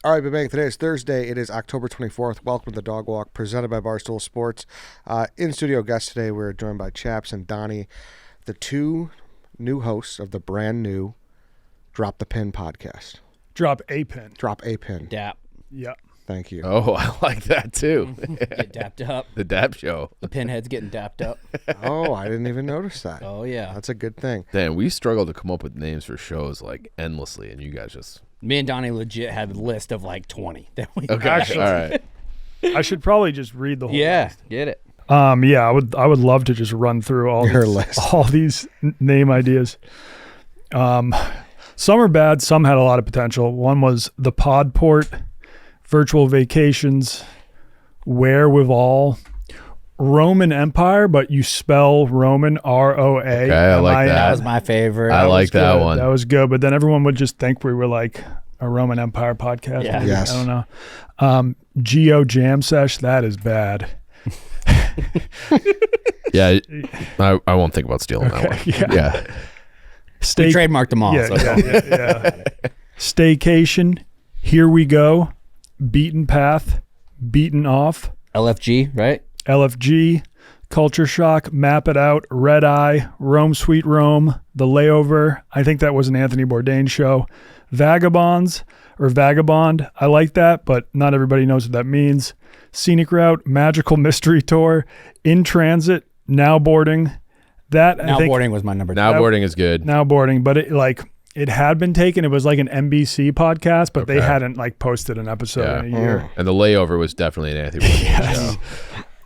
All right, Bang. Today is Thursday. It is October 24th. Welcome to the Dog Walk, presented by Barstool Sports. In studio guests today, we're joined by Chaps and Donnie, the two new hosts of the brand new Drop the Pin podcast. Drop a pin. Drop a pin. Dap. Yeah. Thank you. Oh, I like that too. Get dapped up. The Dap Show. The pinhead's getting dapped up. Oh, I didn't even notice that. Oh, yeah. That's a good thing. Dan, we struggled to come up with names for shows like endlessly, and you guys just... Me and Donnie legit had a list of like 20 that we Okay, Actually, all right. I should probably just read the whole Yeah, get it. Yeah, I would love to just run through Your list. all these name ideas. Some are bad, some had a lot of potential. One was the Podport, Virtual Vacations, Wherewithal, Roman Empire, but you spell Roman ROA. Okay, I like that. That was my favorite. I like that good. one. That was good, but then everyone would just think we were like a Roman Empire podcast. Yeah. Maybe. Yes. I don't know. Geo Jam Sesh, that is bad. Yeah, I won't think about stealing that one. Yeah. We trademarked them all. Yeah, so yeah. Staycation, Here We Go, Beaten Path, Beaten Off, LFG, right? LFG, Culture Shock, Map It Out, Red Eye, Rome Sweet Rome, The Layover. I think that was an Anthony Bourdain show. Vagabonds or Vagabond. I like that, but not everybody knows what that means. Scenic Route, Magical Mystery Tour, In Transit, Now Boarding. That Now I think, boarding was my number 2. Now boarding is good. Now Boarding, but it had been taken. It was like an NBC podcast, but they Okay. hadn't like posted an episode in a year. And the layover was definitely an Anthony Bourdain Yes. show.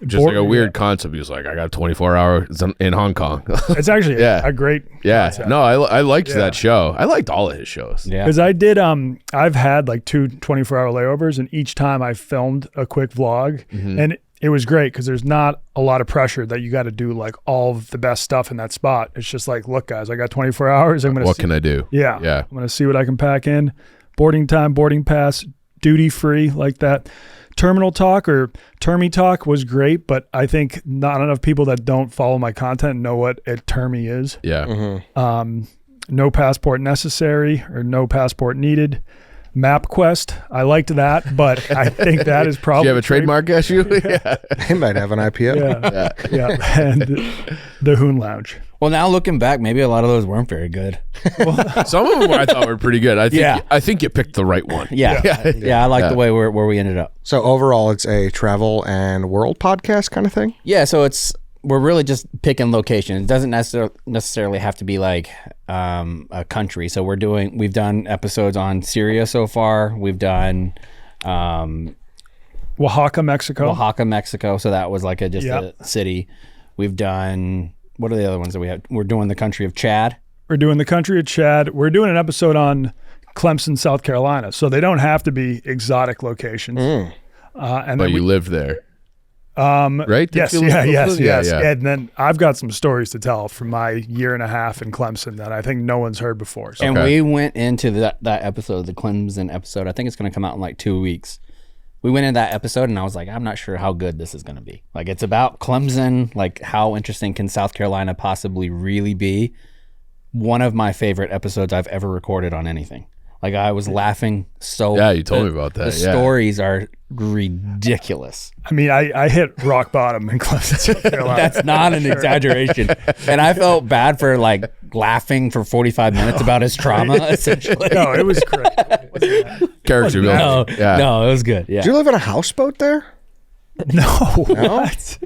Just like a weird concept. He was like, I got 24 hours in Hong Kong. It's actually Yeah. a great Yeah. concept. No, I liked Yeah. that show. I liked all of his shows. Yeah. Because I did, I've had like 2 24-hour layovers, and each time I filmed a quick vlog, and it was great because there's not a lot of pressure that you got to do like all of the best stuff in that spot. It's just like, look, guys, I got 24 hours. What can I do? Yeah. Yeah. I'm going to see what I can pack in. Boarding time, boarding pass, duty free, like that. Terminal Talk or Termy Talk was great, but I think not enough people that don't follow my content know what a termy is. Yeah. No passport necessary or no passport needed. MapQuest, I liked that, but I think that is Do probably... you have a trademark issue? Yeah. They might have an IPO. Yeah. And the Hoon Lounge. Well, now looking back, maybe a lot of those weren't very good. Some of them I thought were pretty good. Yeah. I think you picked the right one. Yeah. I like the way where we ended up. So overall, it's a travel and world podcast kind of thing? Yeah, so we're really just picking locations. It doesn't necessarily have to be like a country. So we've done episodes on Syria so far. We've done Oaxaca, Mexico. So that was like a city. We've done, what are the other ones that we have? We're doing the country of Chad. We're doing the country of Chad. We're doing an episode on Clemson, South Carolina. So they don't have to be exotic locations. And But then you lived there. Right? Yes, Did you live- yes. Yeah. And then I've got some stories to tell from my year and a half in Clemson that I think no one's heard before. So And we went into that episode, the Clemson episode. I think it's going to come out in like 2 weeks. We went into that episode and I was like, I'm not sure how good this is going to be. Like, it's about Clemson. Like, how interesting can South Carolina possibly really be? One of my favorite episodes I've ever recorded on anything. Like, I was laughing so. Yeah, you told me about that. The Yeah. stories are ridiculous. I mean, I hit rock bottom in Clemson, South Carolina. That's not an exaggeration. And I felt bad for like laughing for 45 minutes about his trauma, essentially. No, it was great. Character No, building. Yeah. no, it was good. Yeah. Do you live in a houseboat there? No. What?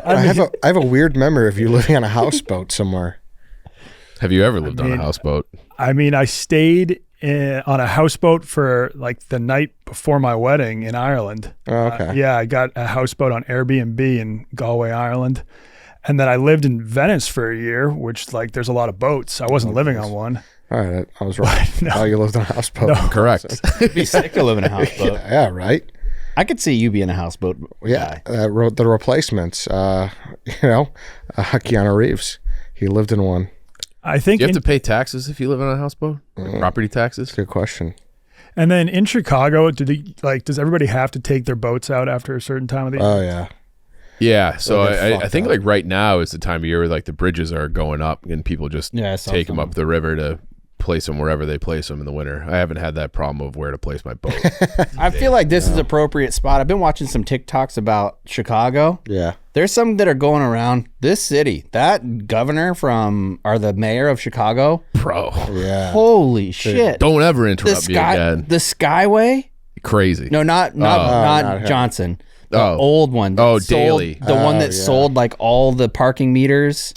I have a weird memory of you living on a houseboat somewhere. Have you ever lived on a houseboat? I mean, I stayed on a houseboat for like the night before my wedding in Ireland. Oh, okay. Yeah, I got a houseboat on Airbnb in Galway, Ireland. And then I lived in Venice for a year, which like there's a lot of boats. I wasn't living on one. All right, I was right. No. Oh, you lived on a houseboat. Correct. It'd be sick to live in a houseboat. Yeah, right. I could see you being a houseboat Yeah, guy. wrote the replacements. Keanu Reeves. He lived in one. I think Do you have to pay taxes if you live on a houseboat? Like property taxes? Good question. and then in Chicago, does everybody have to take their boats out after a certain time of the year? Oh, yeah. Yeah, so Well, they're I think fucked like right now is the time of year where like the bridges are going up and people just Yeah, I saw take them some. up the river to place them wherever they place them in the winter. I haven't had that problem of where to place my boat. I feel like this is an appropriate spot. I've been watching some TikToks about Chicago. Yeah. There's some that are going around this city. That governor or the mayor of Chicago. Bro. Yeah. Holy shit. Don't ever interrupt me again. The Skyway? Crazy. No, not not Johnson. The Oh. old one. that Oh, sold- Daley. The one that yeah. sold like all the parking meters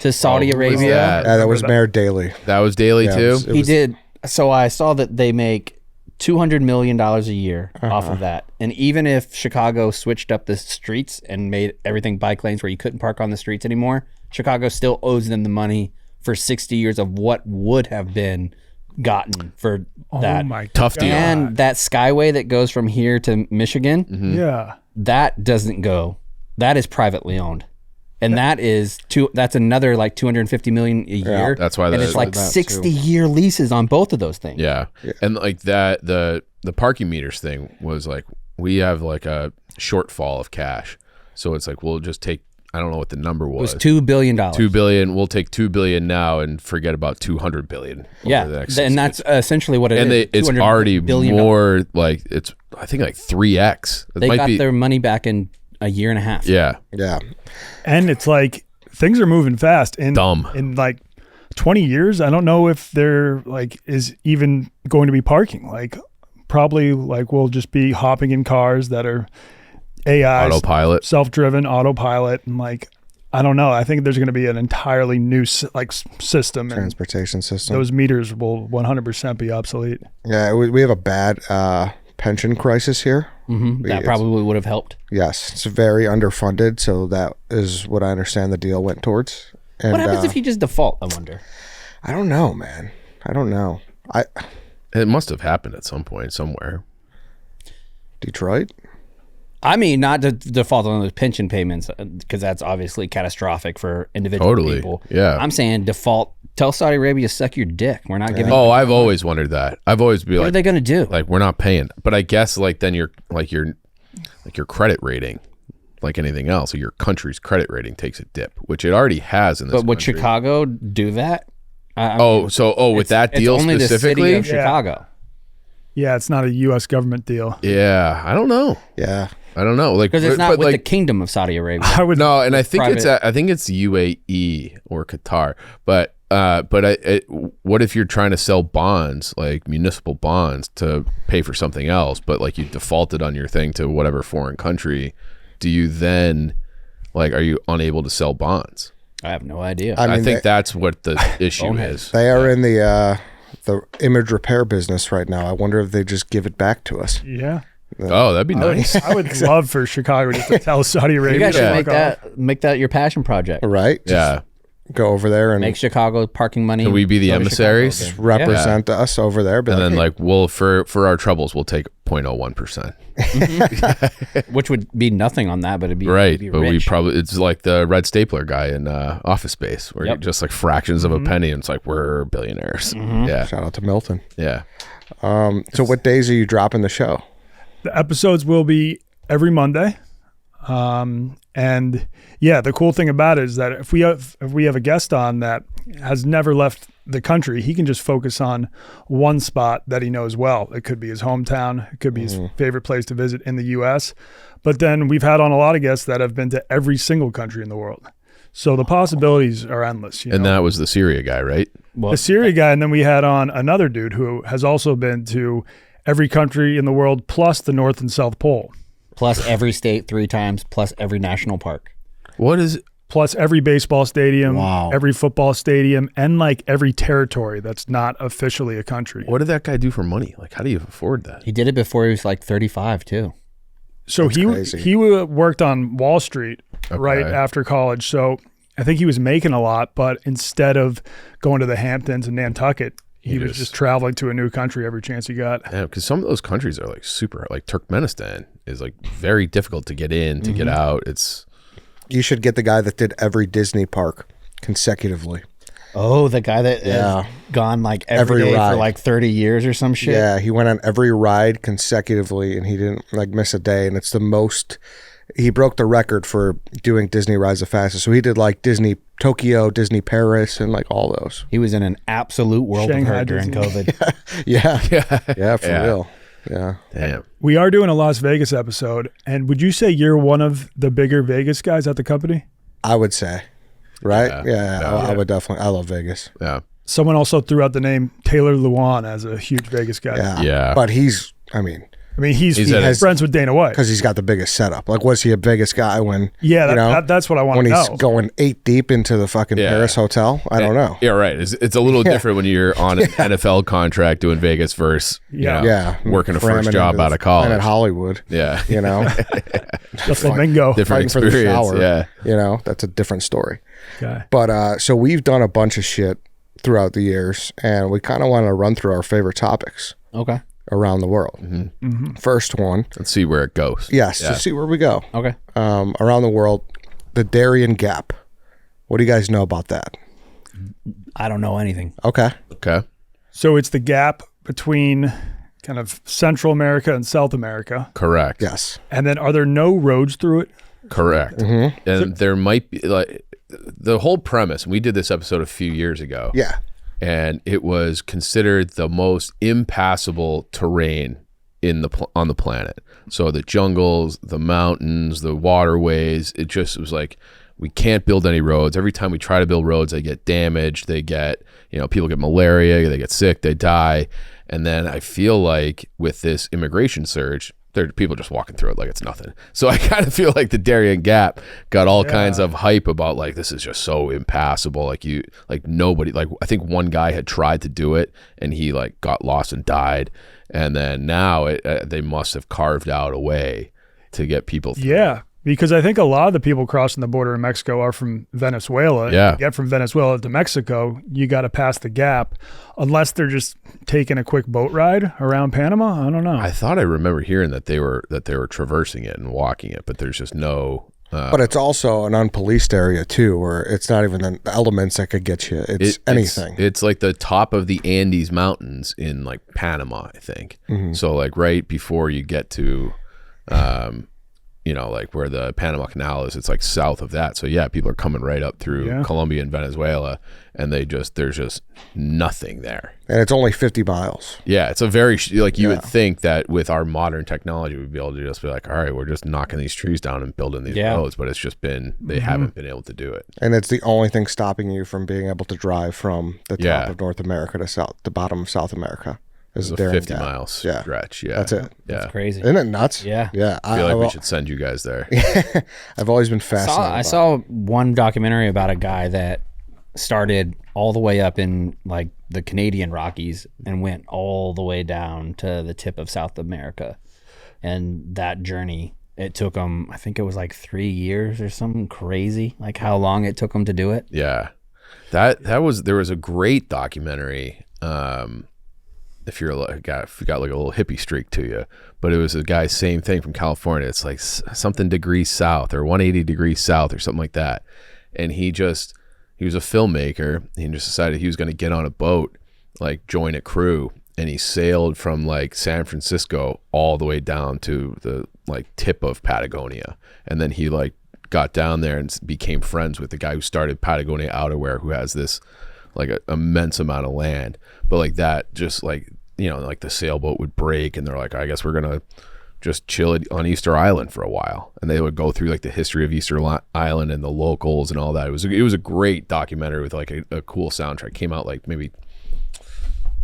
to Saudi who was Arabia. that? Yeah, that was Mayor Daley. That was Daily Yeah, too? it He was- did. So I saw that they make $200 million a year off of that. And even if Chicago switched up the streets and made everything bike lanes where you couldn't park on the streets anymore, Chicago still owes them the money for 60 years of what would have been gotten for that. Oh my Tough deal. And that Skyway that goes from here to Michigan, Yeah. that doesn't go. That is privately owned. And that's another like 250 million a year. That's why and that- it's like that 60-year leases on both of those things. Yeah. And like that, the parking meters thing was like, we have like a shortfall of cash. So it's like, we'll just take, I don't know what the number It was. was $2 billion. $2 billion. We'll take $2 billion now and forget about $200 billion. Yeah, over the next and 6 that's essentially what it and is. it's $200 already billion. more like it's I think like 3x. It They might got be, their money back in a year and a half. yeah. Yeah. And it's like things are moving fast. In Dumb. In like 20 years, I don't know if there like is even going to be parking. Like probably like we'll just be hopping in cars that are AI, Autopilot. self-driven, autopilot, and like I don't know. I think there's going to be an entirely new system, and Transportation system. those meters will 100% be obsolete. Yeah, we have a bad pension crisis here. That probably would have helped. Yes, it's very underfunded, so that is what I understand the deal went towards. And, What happens if you just default, I wonder? I don't know, man. I don't know. It must have happened at some point somewhere. Detroit? I mean, not to default on those pension payments, because that's obviously catastrophic for individual Totally. people. Yeah. I'm saying default. Tell Saudi Arabia to suck your dick. We're not giving. Oh, I've always wondered that. I've always been What are like, they going to do? like we're not paying. But I guess like then your credit rating, like anything else, or your country's credit rating takes a dip, which it already has in this But would country. Chicago do that? I mean, with that it's deal only specifically? the city of Chicago. Yeah, it's not a U.S. government deal. Yeah, I don't know. Yeah. I don't know. Like Because it's not but with like, the Kingdom of Saudi Arabia. I would no, and I think private- I think it's UAE or Qatar. But what if you're trying to sell bonds, like municipal bonds, to pay for something else, but like you defaulted on your thing to whatever foreign country? Do you then are you unable to sell bonds? I have no idea. I I mean, think that's what the issue is. they are in the image repair business right now. I wonder if they just give it back to us. Yeah. Oh, that'd be nice. I would love for Chicago just to tell Saudi you Arabia. guys should to make that your passion project. Right? Just Yeah. go over there and Make Chicago parking money. Can we be the go to emissaries? Chicago. represent us over there. Be And like, then hey, we'll for our troubles we'll take 0.01%. Which would be nothing on that, but it'd be Right, it'd be but we rich. probably it's like the red stapler guy in Office Space, where Yep. you're just like fractions of a penny, and it's like we're billionaires. Yeah, shout out to Milton. yeah. So what days are you dropping the show? The episodes will be every Monday. And yeah, the cool thing about it is that if we have a guest on that has never left the country, he can just focus on one spot that he knows well. It could be his hometown, it could be his favorite place to visit in the US. But then we've had on a lot of guests that have been to every single country in the world. So the possibilities are endless. You And know? that was the Syria guy, right? Well, The Syria guy, and then we had on another dude who has also been to every country in the world plus the North and South Pole, plus every state 3 times, plus every national park. What is? plus every baseball stadium, Wow. every football stadium, and like every territory that's not officially a country. What did that guy do for money? Like, how do you afford that? He did it before he was like 35 too. So That's he crazy. worked on Wall Street right Okay. after college. So I think he was making a lot, but instead of going to the Hamptons and Nantucket, he was just traveling to a new country every chance he got. Yeah, because some of those countries are like super. Like Turkmenistan is like very difficult to get in, to get out. It's You should get the guy that did every Disney park consecutively. Oh, the guy that Yeah. has gone like every Every day ride. for like 30 years or some shit. Yeah, he went on every ride consecutively, and he didn't like miss a day. And it's the most he broke the record for doing Disney rides the fastest. So he did like Disney Tokyo, Disney Paris, and like all those. He was in an absolute world Shanghai of hurt during Disney. COVID. Yeah, for Yeah. real. Yeah. Damn. We are doing a Las Vegas episode, and would you say you're one of the bigger Vegas guys at the company? I would say, right? Yeah. Yeah, I would definitely. I love Vegas. Yeah. Someone also threw out the name Taylor Lewan as a huge Vegas guy. Yeah. Yeah. But he's, I mean, He's at his- friends with Dana White. because he's got the biggest setup. Like, was he a Vegas guy when, Yeah, you know, that's what I want when to he's know. going 8 deep into the fucking Yeah. Paris hotel? I don't know. Yeah, right. It's a little different when you're on an NFL contract doing Vegas versus Yeah. working a Cramming first job into out of college. And at Hollywood, Yeah. you know, The flamingo Different fighting for the experience. shower. Yeah. You know, that's a different story. guy. But so we've done a bunch of shit throughout the years, and we kind of want to run through our favorite topics Okay. around the world. First one, Let's see where it goes. yes, to see where we go. Okay. Around the world, the Darian Gap. What do you guys know about that? I don't know anything. Okay. Okay. So it's the gap between kind of Central America and South America. Correct. Yes. And then are there no roads through it? Correct. And there might be like the whole premise. We did this episode a few years ago. Yeah. And it was considered the most impassable terrain in on the planet. So the jungles, the mountains, the waterways, it just was like we can't build any roads. Every time we try to build roads, they get damaged. They get, people get malaria, they get sick, they die. And then I feel like with this immigration surge, there are people just walking through it like it's nothing. So I kind of feel like the Darien Gap got all kinds of hype about like this is just so impassable. Like nobody, like I think one guy had tried to do it and he like got lost and died. And then now they must have carved out a way to get people through. Yeah, because I think a lot of the people crossing the border in Mexico are from Venezuela. Yeah. To get from Venezuela to Mexico, you got to pass the gap, unless they're just taking a quick boat ride around Panama. I don't know. I thought I remember hearing that they were traversing it and walking it, but there's just no. But it's also an unpoliced area too, where it's not even the elements that could get you. It's anything. It's like the top of the Andes Mountains in like Panama, I think. So like right before you get to, like where the Panama Canal is, it's like south of that. So yeah, people are coming right up through Colombia and Venezuela, and there's just nothing there. And it's only 50 miles. Yeah, it's a very you would think that with our modern technology, we'd be able to just be like, all right, we're just knocking these trees down and building these roads, but it's just been they haven't been able to do it. And it's the only thing stopping you from being able to drive from the top Yeah. of North America to the bottom of South America. It's a Darien 50 Gap. mile stretch. Yeah, That's it. Yeah, It's crazy. Isn't it nuts? Yeah. Yeah. I feel like we should send you guys there. I've always been fascinated. I saw one documentary about a guy that started all the way up in like the Canadian Rockies and went all the way down to the tip of South America. And that journey, it took him, I think it was like 3 years or something crazy, like how long it took him to do it. Yeah, there was a great documentary. If you got like a little hippie streak to you, but it was a guy, same thing from California. It's like something degrees south or 180 degrees south or something like that. And he was a filmmaker. He just decided he was going to get on a boat, like join a crew. And he sailed from like San Francisco all the way down to the like tip of Patagonia. And then he like got down there and became friends with the guy who started Patagonia Outerwear, who has this like an immense amount of land. But like that, just like, like the sailboat would break and they're like, I guess we're going to just chill on Easter Island for a while. And they would go through like the history of Easter Island and the locals and all that. It was a great documentary with like a cool soundtrack. Came out like maybe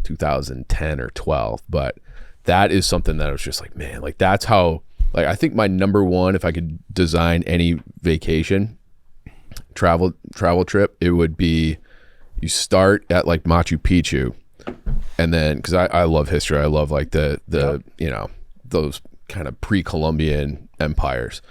2010 or 12. But that is something that I was just like, man, like that's how, like, I think my number one, if I could design any vacation travel trip, it would be you start at like Machu Picchu. And then, because I love history, I love like the those kind of pre-Columbian empires.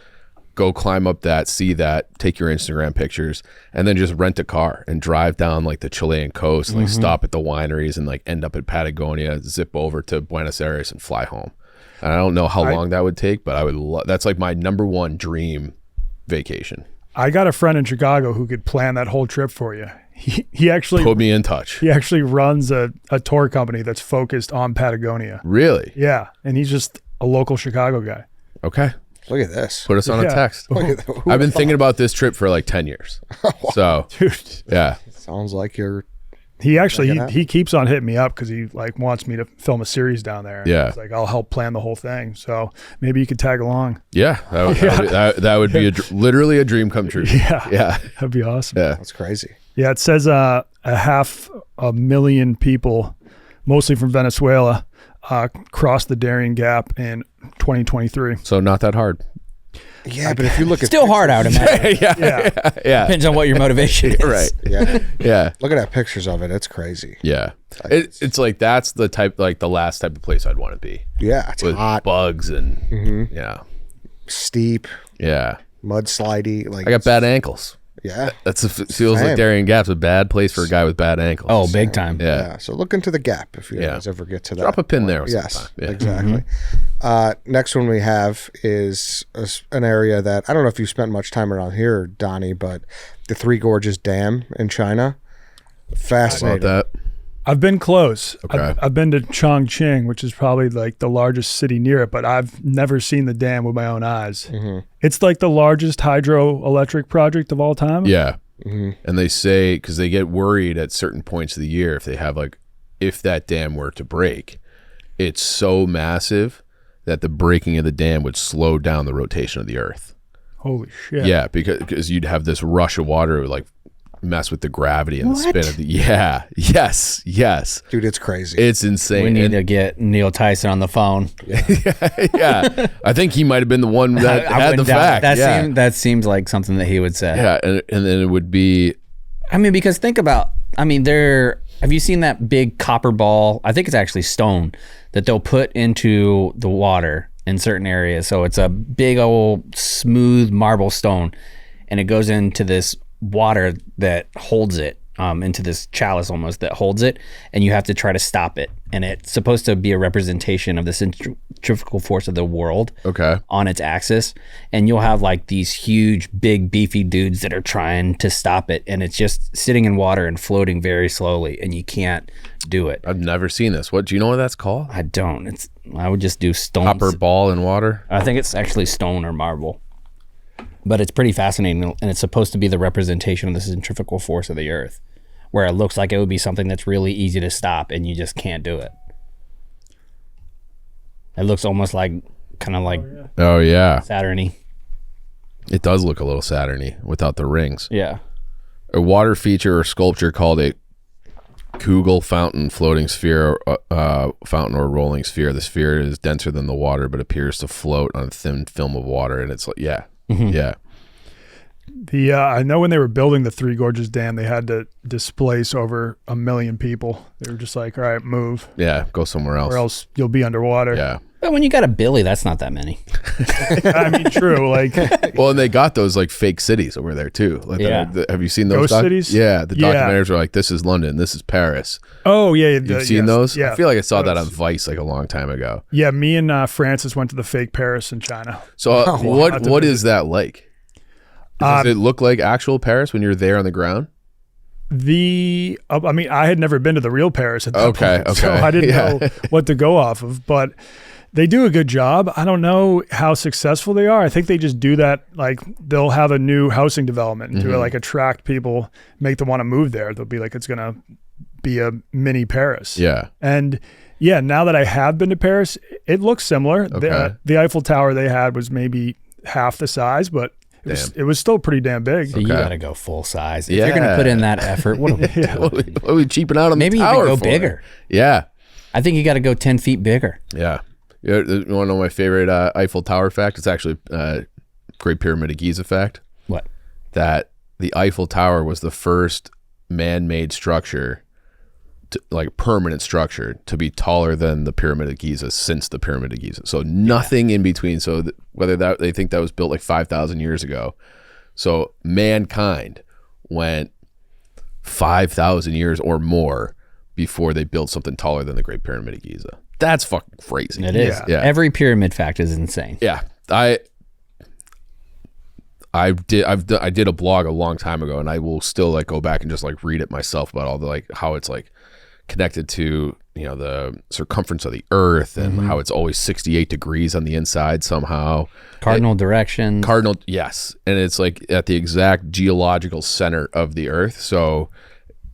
Go climb up that, see that, take your Instagram pictures, and then just rent a car and drive down like the Chilean coast, and, like stop at the wineries and like end up at Patagonia, zip over to Buenos Aires and fly home. And I don't know how long that would take, but I would that's like my number one dream vacation. I got a friend in Chicago who could plan that whole trip for you. He actually Put me in touch. He actually runs a tour company that's focused on Patagonia. Really? Yeah, and he's just a local Chicago guy. Okay. Look at this. Put us on a text. I've been thinking about this trip for like 10 years. So, Dude. yeah. Sounds like you're. He actually he keeps on hitting me up because he like wants me to film a series down there. Yeah. He's like, I'll help plan the whole thing. So maybe you could tag along. Yeah. That would be literally a dream come true. Yeah. Yeah. That'd be awesome. Yeah. That's crazy. Yeah. It says 500,000 people, mostly from Venezuela, crossed the Darian Gap in 2023. So not that hard. Yeah, but if you look at Still hard out in my Yeah. Yeah. Depends on what your motivation is. Right. yeah, Yeah. looking at pictures of it, it's crazy. Yeah. It's like that's the type, like the last type of place I'd want to be. Yeah, it's With hot, bugs and yeah. steep, Yeah. mudslidey. Like I got bad ankles. Yeah, Feels Same. like Darian Gap's a bad place for a guy with bad ankles. Oh, big time. yeah. yeah. So look into the Gap if you guys ever get to that. Drop a pin there. Yes, sometime. Yeah. exactly. Next one we have is an area that I don't know if you spent much time around here, Donnie, but the Three Gorges Dam in China. About Fascinating. that. I've been close. Okay. I've been to Chongqing, which is probably like the largest city near it, but I've never seen the dam with my own eyes. It's like the largest hydroelectric project of all time. Yeah. And they say, because they get worried at certain points of the year if they have like, if that dam were to break, it's so massive that the breaking of the dam would slow down the rotation of the earth. Holy shit. Yeah, because you'd have this rush of water like mess with the gravity and the spin of the yes Dude, it's crazy. it's insane. We need And- to get Neil Tyson on the phone. yeah, I think he might have been the one that I had the wouldn't doubt fact. it. That seems like something that he would say. Yeah, and then it would be I mean, because think about, have you seen that big copper ball? I think it's actually stone that they'll put into the water in certain areas. So it's a big old smooth marble stone, and it goes into this water that holds it, into this chalice almost that holds it, and you have to try to stop it. And it's supposed to be a representation of the centrifugal force of the world on its axis. And you'll have like these huge, big, beefy dudes that are trying to stop it, and it's just sitting in water and floating very slowly, and you can't do it. I've never seen this. What do you know what that's called? I don't. I would just do stone. Copper ball in water. I think it's actually stone or marble. But it's pretty fascinating, and it's supposed to be the representation of the centrifugal force of the earth, where it looks like it would be something that's really easy to stop, and you just can't do it. It looks almost like, kind of like Oh yeah, Saturn-y. it does look a little Saturn-y without the rings. Yeah. A water feature or sculpture called a Kugel fountain, floating sphere, fountain or rolling sphere. The sphere is denser than the water, but appears to float on a thin film of water. And it's like, yeah. I know when they were building the Three Gorges Dam, they had to displace over 1 million people. They were just like, all right, move, Yeah, go somewhere else. or else you'll be underwater. Yeah. But when you got a Billy, that's not that many. I mean, true. Like, Well, and they got those like fake cities over there too. Like Yeah. have you seen those Ghost cities? Yeah, the Yeah. documentaries are like, this is London, this is Paris. oh yeah, You've seen those? Yeah, I feel like I saw that those. on Vice like a long time ago. Yeah, me and Francis went to the fake Paris in China. So what is that like? Does it look like actual Paris when you're there on the ground? I mean, I had never been to the real Paris at that point, so okay. I didn't Yeah. know what to go off of. But they do a good job. I don't know how successful they are. I think they just do that. Like they'll have a new housing development to like attract people, make them want to move there. They'll be like, it's gonna be a mini Paris. Yeah. And yeah, now that I have been to Paris, it looks similar. Okay. The Eiffel Tower they had was maybe half the size, but it was still pretty damn big. So you got to go full size. If Yeah. you're going to put in that effort, what are we doing? What are we cheaping out on Maybe the you tower could go for? bigger. Yeah. I think you got to go 10 feet bigger. Yeah. You want to know my favorite Eiffel Tower fact? It's actually Great Pyramid of Giza fact. What? That the Eiffel Tower was the first man-made structure, like permanent structure, to be taller than the Pyramid of Giza since the Pyramid of Giza. So nothing in between. So whether that they think that was built like 5,000 years ago. So mankind went 5,000 years or more before they built something taller than the Great Pyramid of Giza. That's fucking crazy. It is. Yeah. Every pyramid fact is insane. Yeah, I did a blog a long time ago, and I will still like go back and just like read it myself about all the like how it's like connected to the circumference of the earth and how it's always 68 degrees on the inside somehow. Cardinal direction. Yes. And it's like at the exact geological center of the earth. So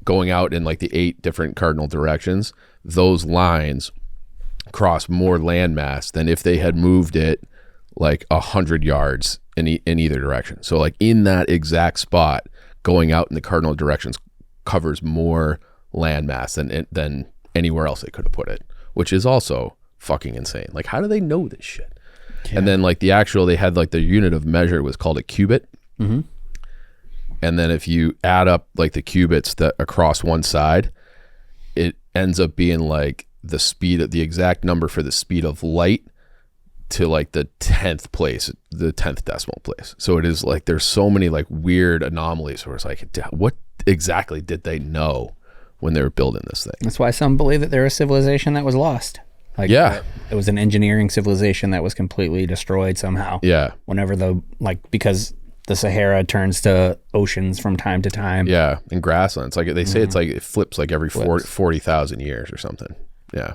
going out in like the 8 different cardinal directions, those lines cross more landmass than if they had moved it like 100 yards in either direction. So like in that exact spot, going out in the cardinal directions covers more landmass than anywhere else they could have put it, which is also fucking insane. Like, how do they know this shit? Yeah. And then like they had like the unit of measure was called a cubit. And then if you add up like the cubits that across one side, it ends up being like the exact number for the speed of light to like the 10th decimal place. So it is like there's so many like weird anomalies where it's like, what exactly did they know when they were building this thing? That's why some believe that they're a civilization that was lost. Like, it was an engineering civilization that was completely destroyed somehow. Yeah. Whenever because the Sahara turns to oceans from time to time. Yeah, and grasslands. Like they say, it's like it flips like every 40,000 years or something. Yeah.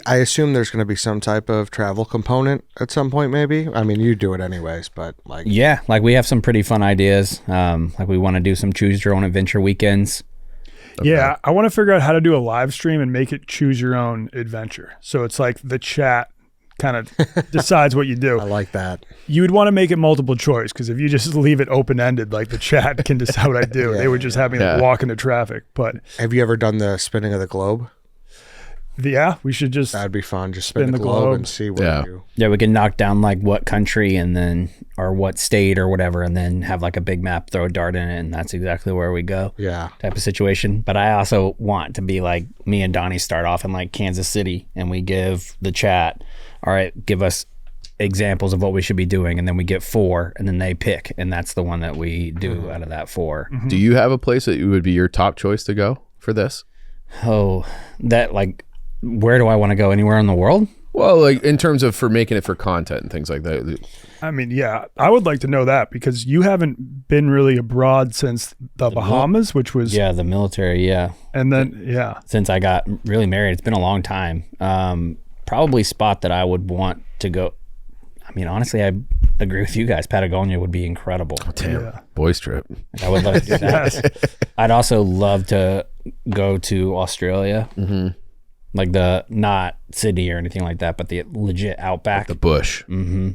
I assume there's going to be some type of travel component at some point, maybe. I mean, you do it anyways, but like. Yeah, like we have some pretty fun ideas. Like we want to do some choose your own adventure weekends. Okay. Yeah, I want to figure out how to do a live stream and make it choose your own adventure. So it's like the chat kind of decides what you do. I like that. You would want to make it multiple choice, because if you just leave it open-ended, like the chat can decide what I do. They would just have me like walk into traffic. But have you ever done the spinning of the globe? Yeah, we should just. That'd be fun. Just spin the globe and see what you. Yeah, we can knock down like what country or what state or whatever, and then have like a big map, throw a dart in it, and that's exactly where we go. Yeah. Type of situation. But I also want to be like me and Donnie start off in like Kansas City, and we give the chat, all right, give us examples of what we should be doing, and then we get 4, and then they pick, and that's the one that we do out of that 4. Do you have a place that would be your top choice to go for this? Oh, that like. Where do I want to go? Anywhere in the world? Well, like in terms of for making it for content and things like that. I mean, yeah, I would like to know that, because you haven't been really abroad since the Bahamas, which was the military, and then since I got really married, it's been a long time. Probably spot that I would want to go. I mean, honestly, I agree with you guys. Patagonia would be incredible. Oh, damn, boys trip. I would love to do that. I'd also love to go to Australia. Like not Sydney or anything like that, but the legit outback. Like the bush. I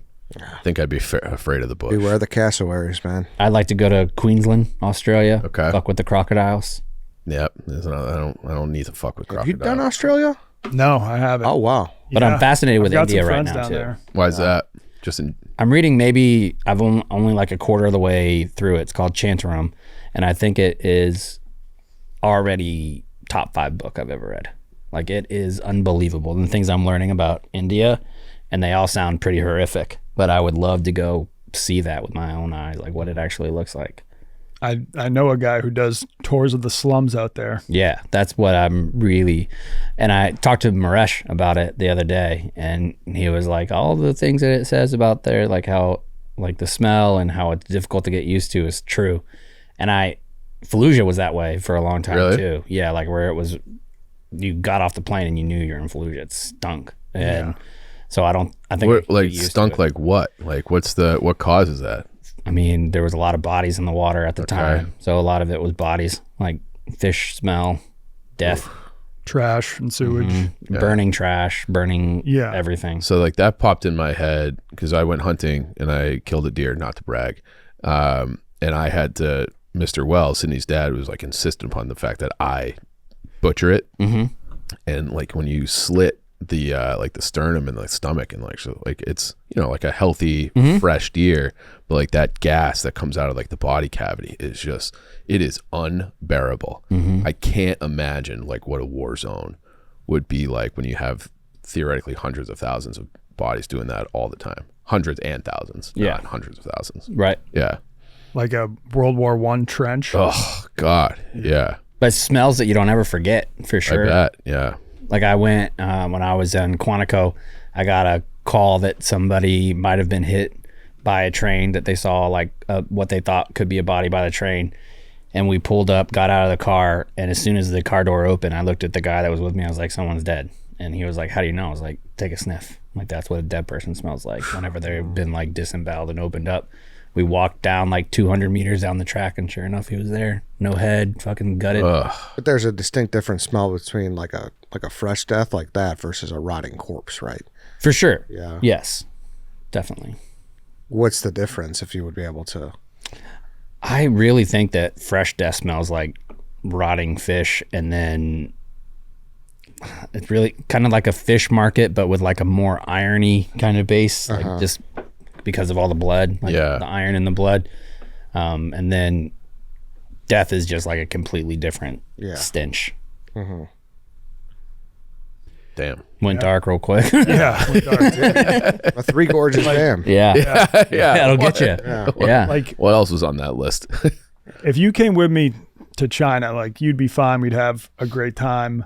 think I'd be afraid of the bush. Beware the cassowaries, man. I'd like to go to Queensland, Australia. Okay. Fuck with the crocodiles. Yep. I don't need to fuck with crocodiles. Have you done Australia? No, I haven't. Oh, wow. But I'm fascinated with India right now, too. There. Why is that? I'm reading maybe I've only like a quarter of the way through it. It's called Chantaram, and I think it is already top 5 book I've ever read. Like, it is unbelievable. And the things I'm learning about India, and they all sound pretty horrific, but I would love to go see that with my own eyes, like what it actually looks like. I know a guy who does tours of the slums out there. Yeah, that's what I'm really, and I talked to Maresh about it the other day, and he was like, all the things that it says about there, like how, like the smell and how it's difficult to get used to is true. And Fallujah was that way for a long time too. Yeah, like where it was, you got off the plane and you knew you're in Fallujah. It stunk. And so I think like stunk like what? Like what causes that? I mean, there was a lot of bodies in the water at the time. So a lot of it was bodies, like fish smell, death. Trash and sewage. Burning trash, burning everything. So like that popped in my head because I went hunting and I killed a deer, not to brag. And I had to, Mr. Wells, Sydney's dad, was like insistent upon the fact that I butcher it. And like when you slit the like the sternum and the stomach and like so like it's like a healthy fresh deer, but like that gas that comes out of like the body cavity is just, it is unbearable. I can't imagine like what a war zone would be like when you have theoretically hundreds of thousands of bodies doing that all the time. Hundreds and thousands, not hundreds of thousands. Right. Yeah. Like a World War I trench. Oh God. Yeah. But smells that you don't ever forget, for sure. I bet. Yeah. Like I went, when I was in Quantico, I got a call that somebody might have been hit by a train, that they saw like what they thought could be a body by the train. And we pulled up, got out of the car, and as soon as the car door opened, I looked at the guy that was with me. I was like, someone's dead. And he was like, how do you know? I was like, take a sniff. Like, that's what a dead person smells like whenever they've been like disemboweled and opened up. We walked down like 200 meters down the track, and sure enough, he was there. No head, fucking gutted. But there's a distinct different smell between like a fresh death like that versus a rotting corpse, right? For sure. Yeah. Yes, definitely. What's the difference, if you would be able to? I really think that fresh death smells like rotting fish, and then it's really kind of like a fish market, but with like a more irony kind of base, like just because of all the blood, like the iron in the blood. And then death is just like a completely different stench. Damn. Went dark real quick. Yeah. A Three Gorges Dam. Yeah. That'll get you. Yeah. Like, What else was on that list? if you came with me to China, like, you'd be fine. We'd have a great time.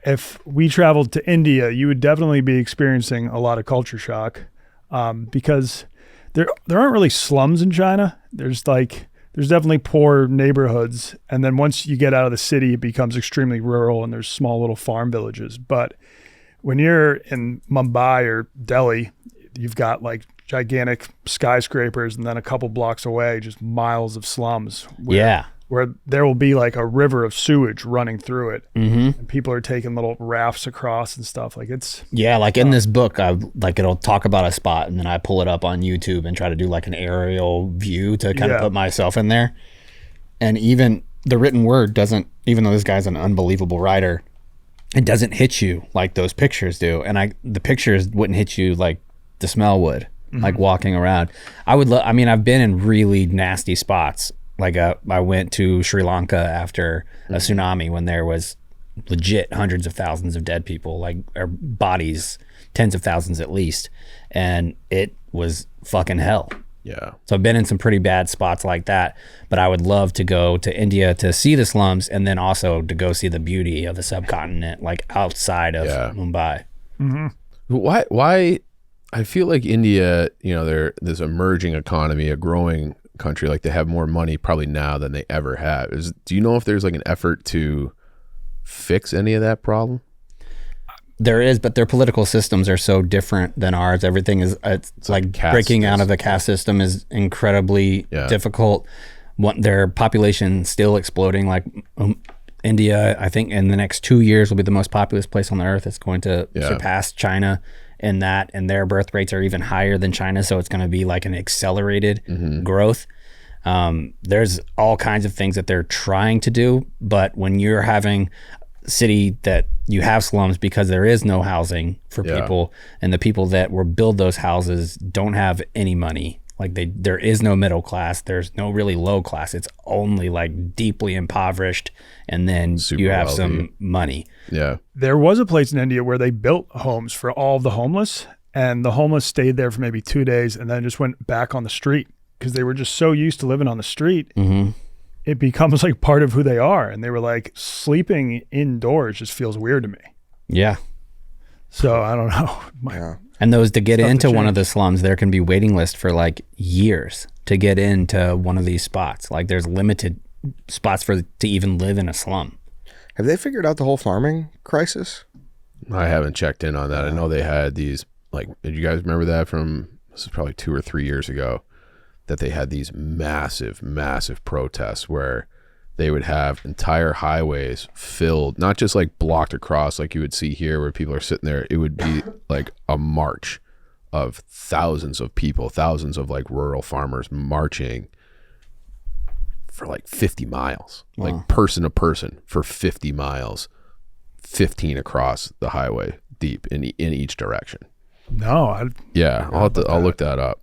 If we traveled to India, you would definitely be experiencing a lot of culture shock, because there aren't really slums in China. There's definitely poor neighborhoods, and then once you get out of the city, it becomes extremely rural, and there's small little farm villages. But when you're in Mumbai or Delhi, you've got like gigantic skyscrapers, and then a couple blocks away, just miles of slums. Where there will be like a river of sewage running through it, and people are taking little rafts across and stuff. Like, it's like in this book, it'll talk about a spot, and then I pull it up on YouTube and try to do like an aerial view to kind of put myself in there. And even the written word doesn't, even though this guy's an unbelievable writer, it doesn't hit you like those pictures do. And the pictures wouldn't hit you like the smell would, like walking around. I've been in really nasty spots. Like I went to Sri Lanka after a tsunami when there was legit hundreds of thousands of dead people, like, or bodies, tens of thousands at least. And it was fucking hell. Yeah. So I've been in some pretty bad spots like that, but I would love to go to India to see the slums, and then also to go see the beauty of the subcontinent, like outside of Mumbai. Why? I feel like India, they're this emerging economy, a growing country, like they have more money probably now than they ever have. Do you know if there's like an effort to fix any of that problem? There is, but their political systems are so different than ours. Everything is, it's like breaking out of the caste system is incredibly difficult. Their population still exploding. Like India, I think in the next 2 years will be the most populous place on the earth. It's going to surpass China in that, and their birth rates are even higher than China, so it's going to be like an accelerated growth. There's all kinds of things that they're trying to do, but when you're having a city that you have slums because there is no housing for people, and the people that will build those houses don't have any money, like there is no middle class, there's no really low class, it's only like deeply impoverished, and then you have wealthy. Some money. Yeah. There was a place in India where they built homes for all of the homeless, and the homeless stayed there for maybe 2 days and then just went back on the street because they were just so used to living on the street. It becomes like part of who they are. And they were like, sleeping indoors just feels weird to me. Yeah. So I don't know. And those to get into one of the slums, there can be waiting lists for like years to get into one of these spots. Like there's limited spots to even live in a slum. Have they figured out the whole farming crisis? I haven't checked in on that. I know they had these, like, did you guys remember that this is probably 2 or 3 years ago, that they had these massive, massive protests where they would have entire highways filled, not just like blocked across like you would see here where people are sitting there. It would be like a march of thousands of people, thousands of like rural farmers marching for like 50 miles, like person to person for 50 miles, 15 across the highway deep in each direction. No. I'll look that up.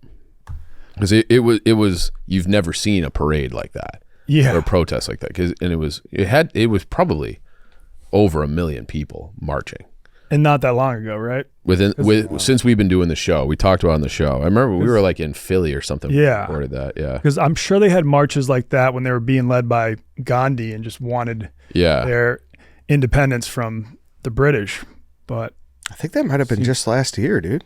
Because it was you've never seen a parade like that, or a protest like that. It was probably over 1 million people marching, and not that long ago, right? Since we've been doing the show, we talked about it on the show. I remember we were like in Philly or something. Yeah, recorded that. Yeah, because I'm sure they had marches like that when they were being led by Gandhi and just wanted their independence from the British. But I think that might have been just last year, dude.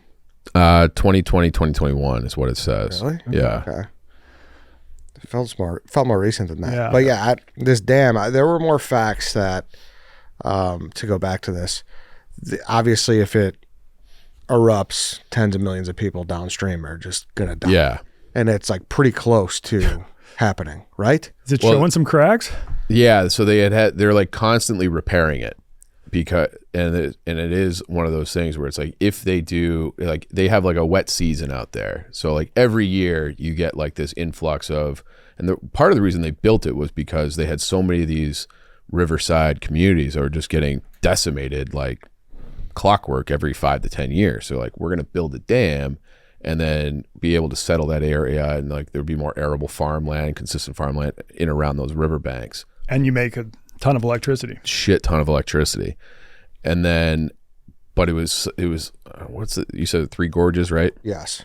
2020, 2021 is what it says. Really? Yeah. Okay. It felt more recent than that. Yeah. But yeah, this dam, there were more facts that, to go back to this, obviously if it erupts, tens of millions of people downstream are just going to die. Yeah. And it's like pretty close to happening, right? Is it showing some cracks? Yeah. So they're like constantly repairing it because, and it is one of those things where it's like, if they do, like they have like a wet season out there. So like every year you get like this influx of, and part of the reason they built it was because they had so many of these riverside communities that were just getting decimated like clockwork every 5 to 10 years. So like, we're going to build a dam and then be able to settle that area, and like there'd be more arable farmland, consistent farmland in around those riverbanks. And you make a ton of electricity. Shit ton of electricity. And then, but it was what's it? You said Three Gorges, right? Yes.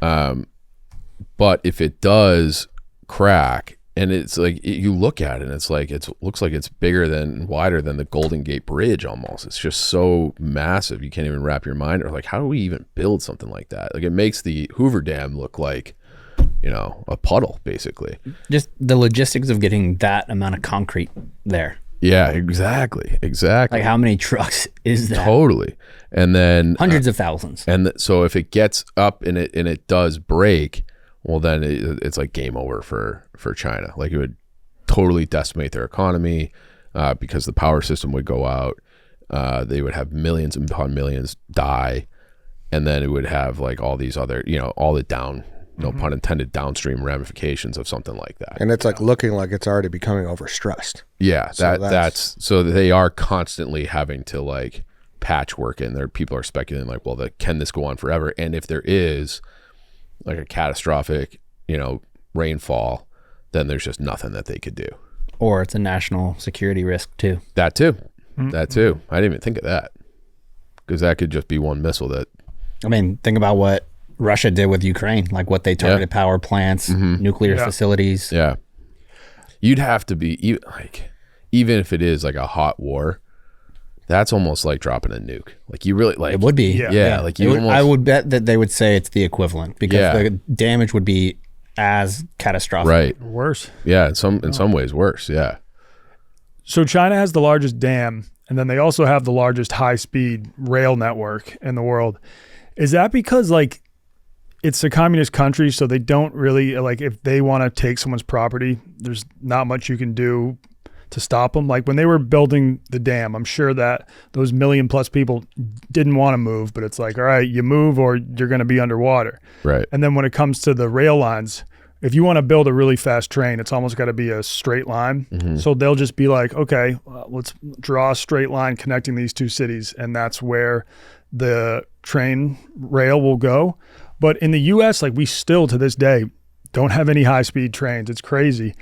But if it does crack, and it's like you look at it and it's like looks like it's bigger than wider than the Golden Gate Bridge almost. It's just so massive you can't even wrap your mind, or like, how do we even build something like that? Like, it makes the Hoover Dam look like, you know, a puddle basically. Just the logistics of getting that amount of concrete there. Yeah, exactly. Like, how many trucks is that? Totally. And then Hundreds of thousands. And so if it gets up and it does break, well, then it's like game over for China. Like, it would totally decimate their economy because the power system would go out. They would have millions upon millions die. And then it would have like all these other, you know, all the no pun intended, downstream ramifications of something like that. And it's like looking like it's already becoming overstressed. Yeah, So that's so they are constantly having to like patchwork, and there people are speculating like, well, can this go on forever? And if there is like a catastrophic, you know, rainfall, then there's just nothing that they could do. Or it's a national security risk too. That too. I didn't even think of that, because that could just be one missile that. I mean, think about what Russia did with Ukraine, like what they targeted power plants, nuclear facilities. Yeah. You'd have to be even if it is like a hot war, that's almost like dropping a nuke. Like, you really like, It would be. Yeah. Like, you I would bet that they would say it's the equivalent, because the damage would be as catastrophic. Right. Worse. Yeah. In some ways worse. Yeah. So China has the largest dam, and then they also have the largest high-speed rail network in the world. Is that because like it's a communist country, so they don't really, like, if they want to take someone's property, there's not much you can do to stop them? Like, when they were building the dam, I'm sure that those 1 million plus people didn't want to move, but it's like, all right, you move or you're going to be underwater. Right. And then when it comes to the rail lines, if you want to build a really fast train, it's almost got to be a straight line. So they'll just be like, okay, let's draw a straight line connecting these two cities, and that's where the train rail will go. But in the U.S., like, we still to this day don't have any high-speed trains. It's crazy.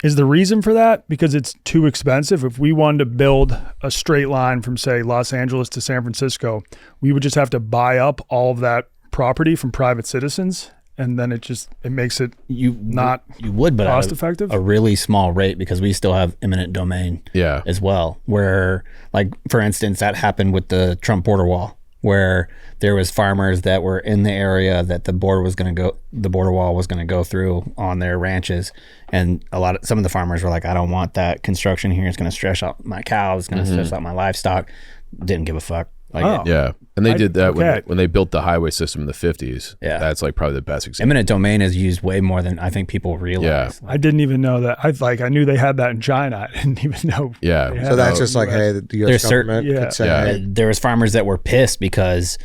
Is the reason for that because it's too expensive? If we wanted to build a straight line from, say, Los Angeles to San Francisco, we would just have to buy up all of that property from private citizens, and then it makes it not cost effective. A really small rate, because we still have eminent domain as well, where, like, for instance, that happened with the Trump border wall, where there was farmers that were in the area that the border wall was going to go through on their ranches, and some of the farmers were like, I don't want that construction here. It's going to stress out my cows. It's going to stress out my livestock. Didn't give a fuck. Like, yeah. And they did that when they built the highway system in the 50s. Yeah. That's like probably the best example. Eminent domain is used way more than I think people realize. I didn't even know that. I knew they had that in China. I didn't even know. Yeah. So that's just like, hey, the U.S. government could say, hey. There was farmers that were pissed because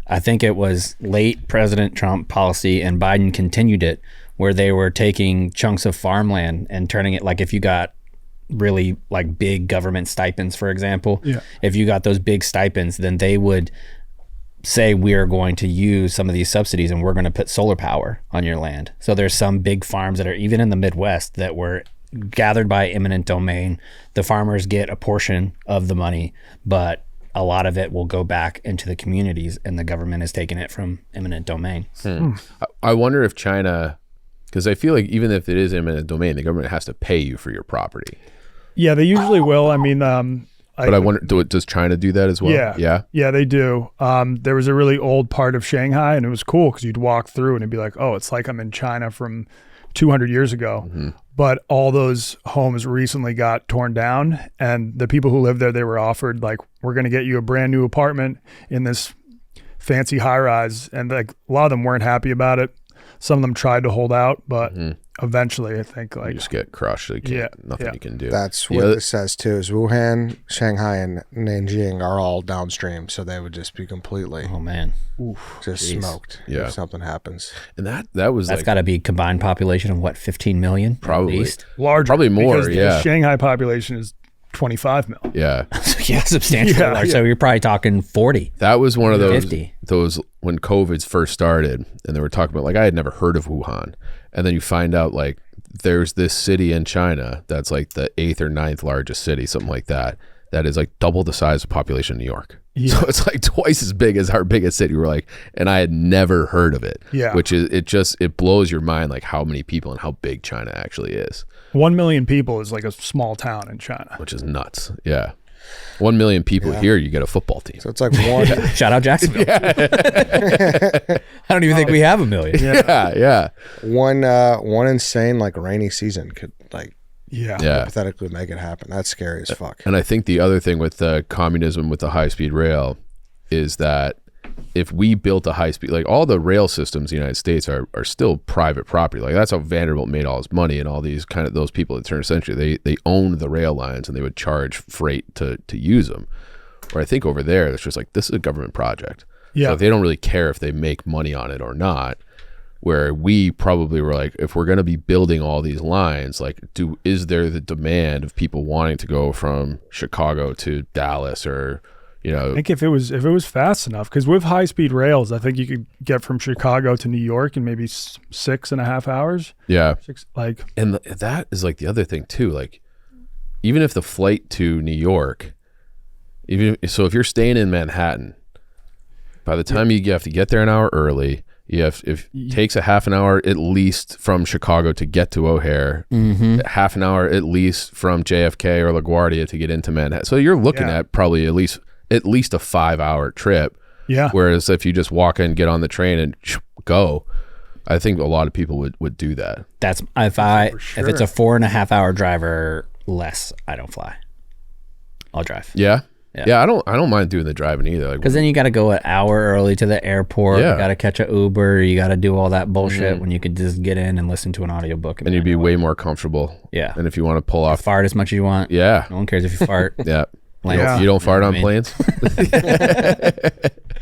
I think it was late President Trump policy, and Biden continued it, where they were taking chunks of farmland and turning it, like, if you got really like big government stipends, for example, if you got those big stipends, then they would say, we are going to use some of these subsidies and we're going to put solar power on your land. So there's some big farms that are even in the Midwest that were gathered by eminent domain. The farmers get a portion of the money, but a lot of it will go back into the communities, and the government is taking it from eminent domain. I wonder if China, because I feel like even if it is eminent domain, the government has to pay you for your property. Yeah, they usually will. I mean, but I wonder, does China do that as well? Yeah, they do. There was a really old part of Shanghai, and it was cool because you'd walk through and it'd be like, oh, it's like I'm in China from 200 years ago. Mm-hmm. But all those homes recently got torn down, and the people who lived there, they were offered like, we're going to get you a brand new apartment in this fancy high rise. And like a lot of them weren't happy about it. Some of them tried to hold out, but eventually I think You like, just get crushed. Like, nothing you can do. That's what it says too. Is Wuhan, Shanghai, and Nanjing are all downstream, so they would just be completely Oh man, just smoked Yeah. if something happens. And that was that's like got to be combined population of what, 15 million? Probably. At least? larger. Probably more, because yeah. The Shanghai population is 25 mil. yeah. Yeah, substantially Yeah, large. yeah. So you're probably talking 40. That was one of those 50. when COVID's first started, and they were talking about like I had never heard of Wuhan, and then you find out like there's this city in China that's like the 8th or 9th largest city, something like that. That is like double the size of population of New York. Yeah. So it's like twice as big as our biggest city. We're like, and I had never heard of it. Yeah. Which is it blows your mind like how many people and how big China actually is, 1 million people is like a small town in China. which is nuts. Yeah. 1 million people here, you get a football team. So it's like one. Shout out Jacksonville. I don't even think we have a million. Yeah. one insane like rainy season could like Yeah. hypothetically make it happen. That's scary as fuck. And I think the other thing with communism with the high-speed rail is that if we built a high-speed, like all the rail systems in the United States are still private property. Like that's how Vanderbilt made all his money, and all these kind of those people in the turn of the century, they owned the rail lines and they would charge freight to use them. Or I think over there, it's just like, this is a government project. Yeah. So they don't really care if they make money on it or not. Where we probably were like, if we're going to be building all these lines, like, is there the demand of people wanting to go from Chicago to Dallas, or, you know? I think if it was fast enough, because with high speed rails, I think you could get from Chicago to New York in maybe 6.5 hours. Yeah. And That is like the other thing too. Like, even if the flight to New York, if you're staying in Manhattan, by the time you have to get there an hour early, it takes a half an hour at least from Chicago to get to O'Hare, half an hour at least from JFK or LaGuardia to get into Manhattan. So you're looking at probably at least a 5-hour trip. Yeah. Whereas if you just walk in, get on the train and go, I think a lot of people would do that. That's if it's a 4.5 hour drive or less, I don't fly. I'll drive. Yeah. Yeah, I don't mind doing the driving either. Like, Because then you got to go an hour early to the airport. Yeah. You got to catch an Uber. You got to do all that bullshit when you could just get in and listen to an audiobook. and you'd be way more comfortable. Yeah. And if you want to pull off, Fart as much as you want. yeah, No one cares if you fart. yeah. Like, You don't fart on I mean- planes?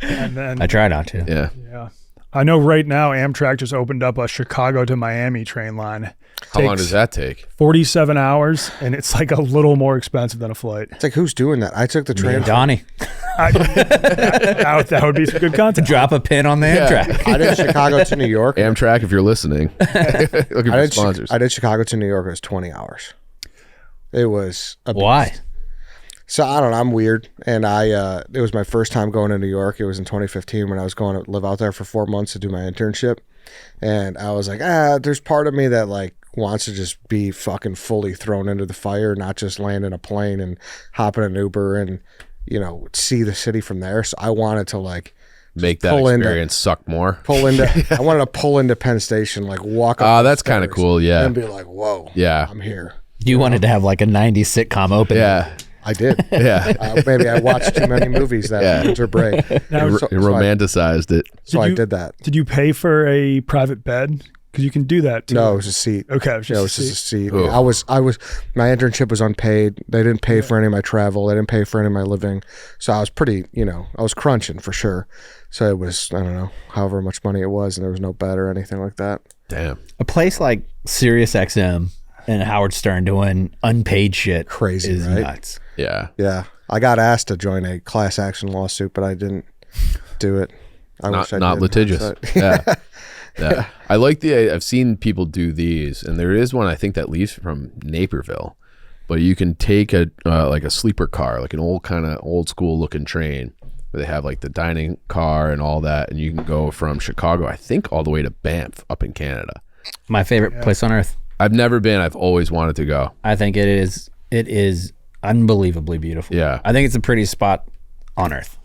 and then I try not to. Yeah. yeah. I know right now Amtrak just opened up a Chicago to Miami train line. How long Takes does that take? 47 hours, and it's like a little more expensive than a flight. It's like, who's doing that? I took the Me train. and Donnie. That would be some good content. Drop a pin on the Amtrak. I did Chicago to New York. Amtrak, if you're listening, looking for sponsors. I did Chicago to New York. It was 20 hours. It was a beast. Why? So I don't know. I'm weird, and it was my first time going to New York. It was in 2015 when I was going to live out there for 4 months to do my internship, and I was like, there's part of me that like wants to just be fucking fully thrown into the fire, not just land in a plane and hop in an Uber and see the city from there. So I wanted to like Make that pull into- experience suck more. pull into. I wanted to pull into Penn Station, like walk up. the That's kind of stairs cool. Yeah. and be like, whoa, Yeah. I'm here. You wanted to have like a 90s sitcom open. Yeah. I did. Yeah. Maybe I watched too many movies that winter break. Now, You romanticized it. So I you- did that. did you pay for a private bed? Because you can do that too. No, it was a seat. Okay, it was Yeah, it just was a just a seat. seat. Ooh. I was. My internship was unpaid. They didn't pay for any of my travel. They didn't pay for any of my living. So I was pretty. I was crunching for sure. So it was, I don't know, however much money it was, and there was no bed or anything like that. Damn. A place like Sirius XM and Howard Stern doing unpaid shit Crazy, is right? nuts. Yeah. Yeah, I got asked to join a class action lawsuit, but I didn't do it. I wish I Not did. litigious. But- Yeah. Yeah. I like I've seen people do these, and there is one I think that leaves from Naperville, but you can take a like a sleeper car, like an old school looking train where they have like the dining car and all that, and you can go from Chicago, I think, all the way to Banff up in Canada. My favorite place on earth. I've never been. I've always wanted to go. I think it is unbelievably beautiful. Yeah. I think it's the prettiest spot on earth.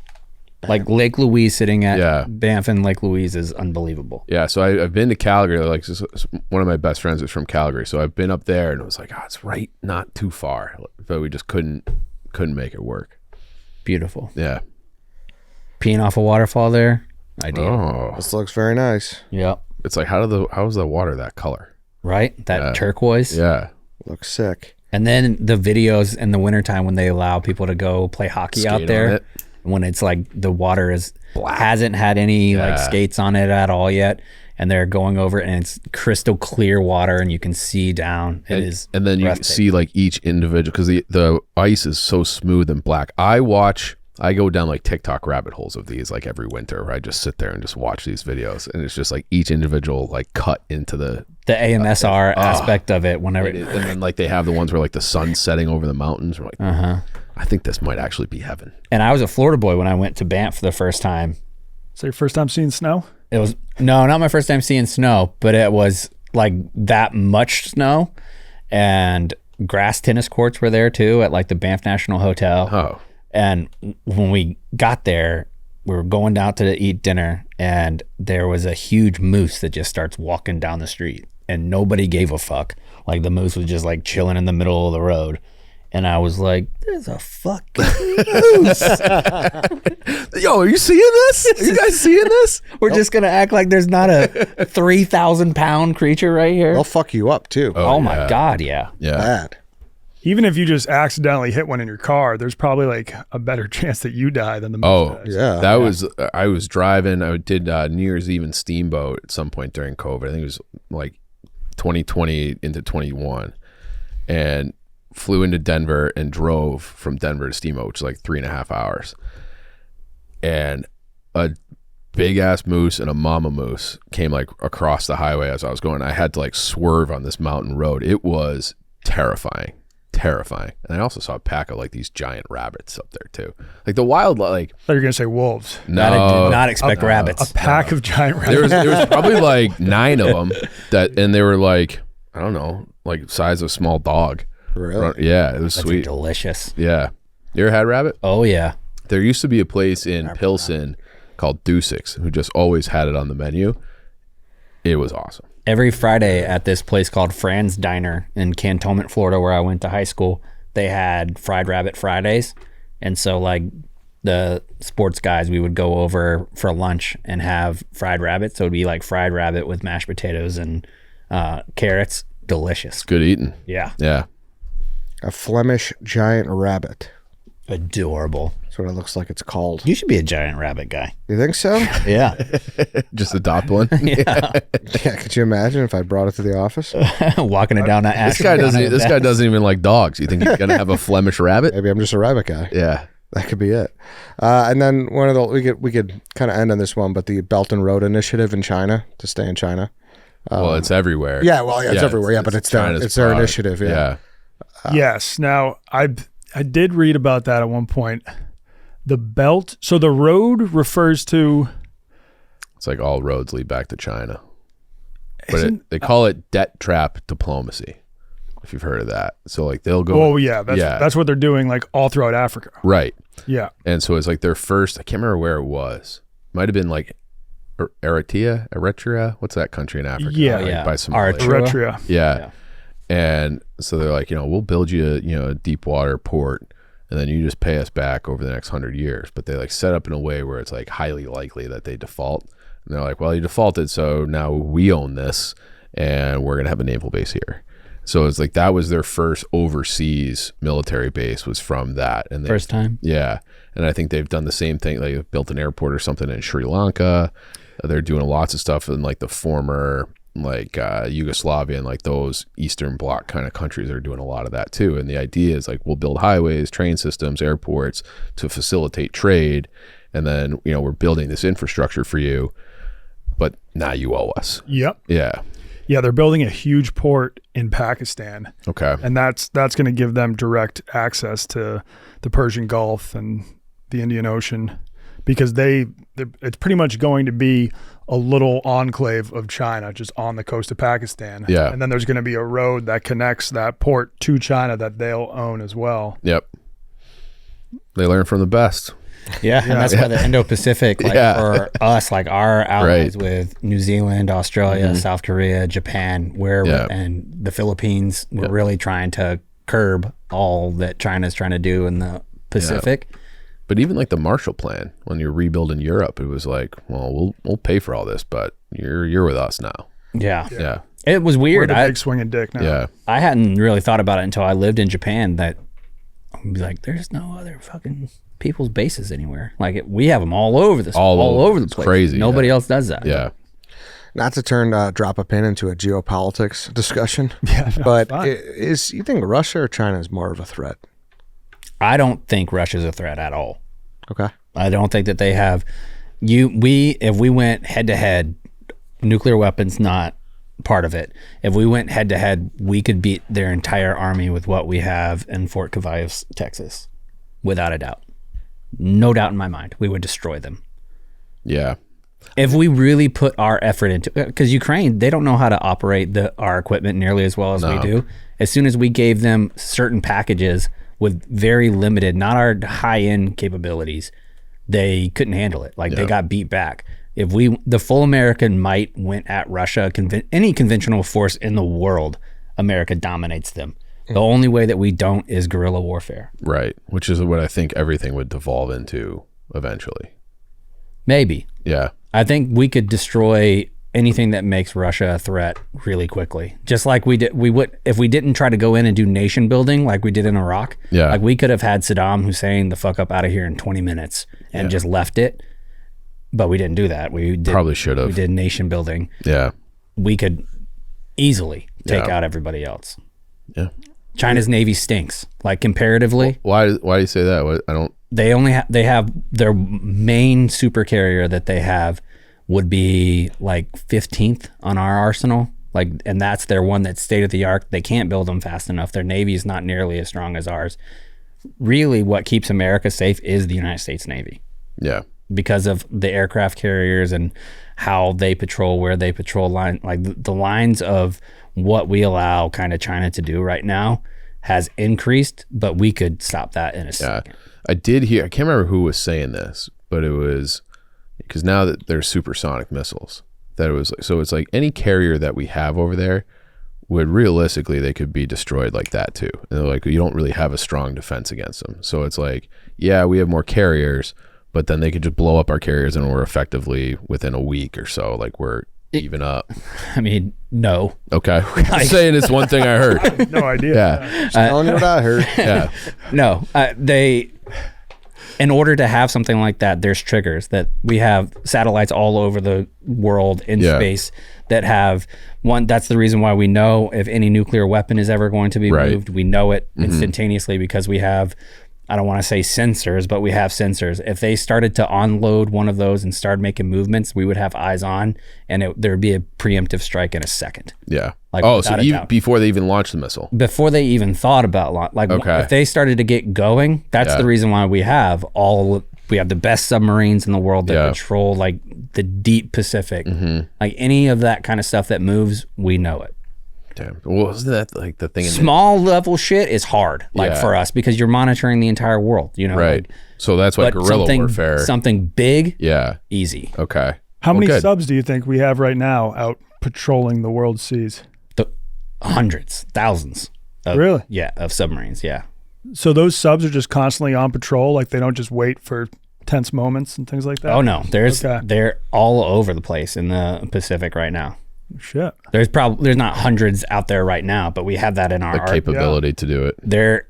Like Lake Louise, sitting at Yeah. Banff and Lake Louise is unbelievable. Yeah, so I've been to Calgary. Like one of my best friends is from Calgary, so I've been up there, and it was like, it's right, not too far, but we just couldn't make it work. Beautiful. Yeah. Peeing off a waterfall there. Ideal. Oh, This looks very nice. Yep. it's like how's the water that color? Right? That turquoise. Yeah. Looks sick. And then the videos in the wintertime when they allow people to go play hockey Skate out on there. it. When it's like the water hasn't had any like skates on it at all yet, and they're going over it, and it's crystal clear water, and you can see down. It is, and then you see like each individual, because the ice is so smooth and black. I go down like TikTok rabbit holes of these like every winter, where I just sit there and just watch these videos, and it's just like each individual like cut into the AMSR aspect of it. Whenever, and then like they have the ones where like the sun's setting over the mountains. We're like, I think this might actually be heaven. and I was a Florida boy when I went to Banff for the first time. So your first time seeing snow? It was not my first time seeing snow, but it was like that much snow, and grass tennis courts were there too at like the Banff National Hotel. Oh, And when we got there, we were going down to eat dinner, and there was a huge moose that just starts walking down the street, and nobody gave a fuck. Like the moose was just like chilling in the middle of the road. And I was like, there's a fucking moose. yo, are you seeing this? Are you guys seeing this? We're just going to act like there's not a 3,000 pound creature right here. They'll fuck you up too. Oh my God. Yeah. Yeah. Bad. Even if you just accidentally hit one in your car, there's probably like a better chance that you die than the moose Oh, dies. Yeah. I was driving. I did New Year's Eve in Steamboat at some point during COVID. I think it was like 2020 into 21, and flew into Denver and drove from Denver to Steamboat, which is like 3.5 hours. And a big ass moose and a mama moose came like across the highway as I was going. I had to like swerve on this mountain road. It was terrifying. And I also saw a pack of like these giant rabbits up there too. Like the wild, like, I thought you were going to say wolves. no, I did not expect rabbits. A pack of giant rabbits. there was probably like 9 of them and they were like, I don't know, like size of a small dog. Really? Yeah, it was That's sweet. delicious. Yeah. You ever had rabbit? Oh yeah. There used to be a place in Pilsen called Dusix who just always had it on the menu. It was awesome. Every Friday at this place called Fran's Diner in Cantonment, Florida, where I went to high school, they had fried rabbit Fridays. And so like the sports guys, we would go over for lunch and have fried rabbit. So it'd be like fried rabbit with mashed potatoes and carrots. Delicious. Good eating. Yeah. Yeah. A Flemish giant rabbit. Adorable. That's what it looks like it's called. You should be a giant rabbit guy. You think so? Yeah. Just adopt one. Yeah. Yeah. Could you imagine if I brought it to the office? Walking it down that This guy doesn't even like dogs. You think he's gonna have a Flemish rabbit? Maybe I'm just a rabbit guy. Yeah. That could be it. And then one of the we could kind of end on this one, but the Belt and Road Initiative in China to stay in China. Well, it's everywhere. Yeah, well, yeah, it's everywhere. Yeah, but it's China's their product. initiative. Yeah. Yes. Now, I did read about that at one point. The belt, so the road refers to... It's like all roads lead back to China. But they call it debt trap diplomacy, if you've heard of that. So like they'll go... Oh, yeah. That's what they're doing like all throughout Africa. Right. Yeah. And so it's like their first... I can't remember where it was. Might have been like Eritrea. What's that country in Africa? Yeah. Like Yeah. by Somalia. Eritrea. Yeah. And so they're like, we'll build you a deep water port, and then you just pay us back over the next 100 years. But they like set up in a way where it's like highly likely that they default. And they're like, well, you defaulted, so now we own this, and we're gonna have a naval base here. So it's like that was their first overseas military base, was from that. And they, First time. yeah. And I think they've done the same thing. Like they've built an airport or something in Sri Lanka. They're doing lots of stuff in like the former like Yugoslavia and like those Eastern Bloc kind of countries are doing a lot of that too. And the idea is like we'll build highways, train systems, airports to facilitate trade, and then we're building this infrastructure for you, but now you owe us. Yep. Yeah. Yeah, they're building a huge port in Pakistan, Okay. and that's going to give them direct access to the Persian Gulf and the Indian Ocean, because it's pretty much going to be a little enclave of China just on the coast of Pakistan. Yeah. And then there's going to be a road that connects that port to China that they'll own as well. Yep. They learn from the best. Yeah, and that's why the Indo-Pacific, like for us, like our allies with New Zealand, Australia, South Korea, Japan, and the Philippines, we're really trying to curb all that China's trying to do in the Pacific. But even like the Marshall Plan, when you're rebuilding Europe, it was like, well, we'll pay for all this, but you're with us now. Yeah. It was weird. We're the big swinging dick now. Yeah. I hadn't really thought about it until I lived in Japan. That I'd be like, there's no other fucking people's bases anywhere. Like we have them all over all over the place. Crazy. Nobody else does that. Yeah. Not to drop a pin into a geopolitics discussion, but you think Russia or China is more of a threat? I don't think Russia's a threat at all. Okay. I don't think that they have. If we went head to head, nuclear weapons not part of it. If we went head to head, we could beat their entire army with what we have in Fort Cavazos, Texas, without a doubt. No doubt in my mind, we would destroy them. Yeah. If we really put our effort into it, because Ukraine, they don't know how to operate our equipment nearly as well as we do. As soon as we gave them certain packages with very limited, not our high-end capabilities, they couldn't handle it. Like they got beat back. If the full American might went at Russia, any conventional force in the world, America dominates them. The only way that we don't is guerrilla warfare. Right. Which is what I think everything would devolve into eventually. Maybe. Yeah. I think we could destroy anything that makes Russia a threat really quickly. Just like we would if we didn't try to go in and do nation building like we did in Iraq. Yeah. Like we could have had Saddam Hussein the fuck up out of here in 20 minutes and just left it. But we didn't do that. Probably should have. We did nation building. Yeah. We could easily take out everybody else. Yeah. China's Navy stinks. Like comparatively. Why do you say that? I don't. They only they have their main super carrier that they have would be like 15th on our arsenal. Like, and that's their one that's state of the art. They can't build them fast enough. Their Navy is not nearly as strong as ours. Really, what keeps America safe is the United States Navy. Yeah. Because of the aircraft carriers and how they patrol, where they patrol line, like the lines of what we allow kind of China to do right now has increased, but we could stop that in a second. I did hear, I can't remember who was saying this, but it was because now that there's supersonic missiles, that it was like, so it's like any carrier that we have over there would realistically, they could be destroyed like that too. And they're like, you don't really have a strong defense against them. So it's like, yeah, we have more carriers, but then they could just blow up our carriers and we're effectively within a week or so, like we're even up. I mean, no. Okay. I'm saying it's one thing I heard. No idea. Yeah. Just telling you what I heard. Yeah. No, in order to have something like that, there's triggers that we have satellites all over the world in space that have one. That's the reason why we know if any nuclear weapon is ever going to be moved, we know it instantaneously because we have, I don't want to say sensors, but we have sensors. If they started to unload one of those and start making movements, we would have eyes on and there would be a preemptive strike in a second. Yeah. Like, so even before they even launched the missile? Before they even thought about if they started to get going, that's the reason why we have the best submarines in the world that patrol like the deep Pacific. Like any of that kind of stuff that moves, we know it. Damn. Well, wasn't that like the thing? Small level shit is hard, for us because you're monitoring the entire world, you know? Right. Like, so that's why guerrilla warfare. Something big, easy. Okay. How many subs do you think we have right now out patrolling the world seas? Hundreds, thousands. Really? Yeah, of submarines, yeah. So those subs are just constantly on patrol, like they don't just wait for tense moments and things like that? Oh no, they're all over the place in the Pacific right now. Shit. There's not hundreds out there right now, but we have that in our capability to do it.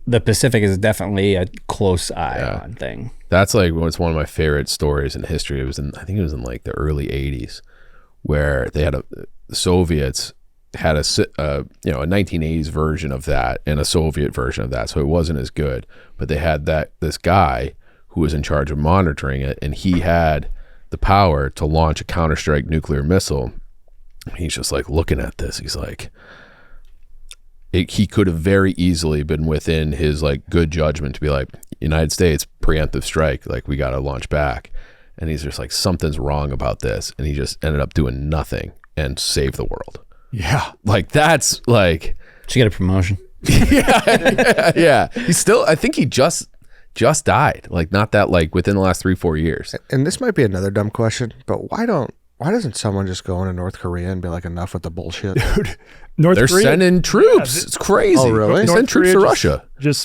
The Pacific is definitely a close eye on thing. That's like what's one of my favorite stories in history. I think it was in like the early 80s where they had the Soviets had a 1980s version of that and a Soviet version of that. So it wasn't as good, but they had this guy who was in charge of monitoring it, and he had the power to launch a counter-strike nuclear missile. He's just like looking at this. He's like, he could have very easily been within his like good judgment to be like, United States preemptive strike, like we got to launch back. And he's just like, something's wrong about this. And he just ended up doing nothing and saved the world. Yeah. Like that's like, Did you get a promotion? yeah. He's still, I think he just just died. Like not that like within the last 3-4 years. And this might be another dumb question, but why doesn't someone just go into North Korea and be like, enough with the bullshit? Dude, North They're Korea sending troops. It's crazy. Oh, really? They North send troops Korea to just-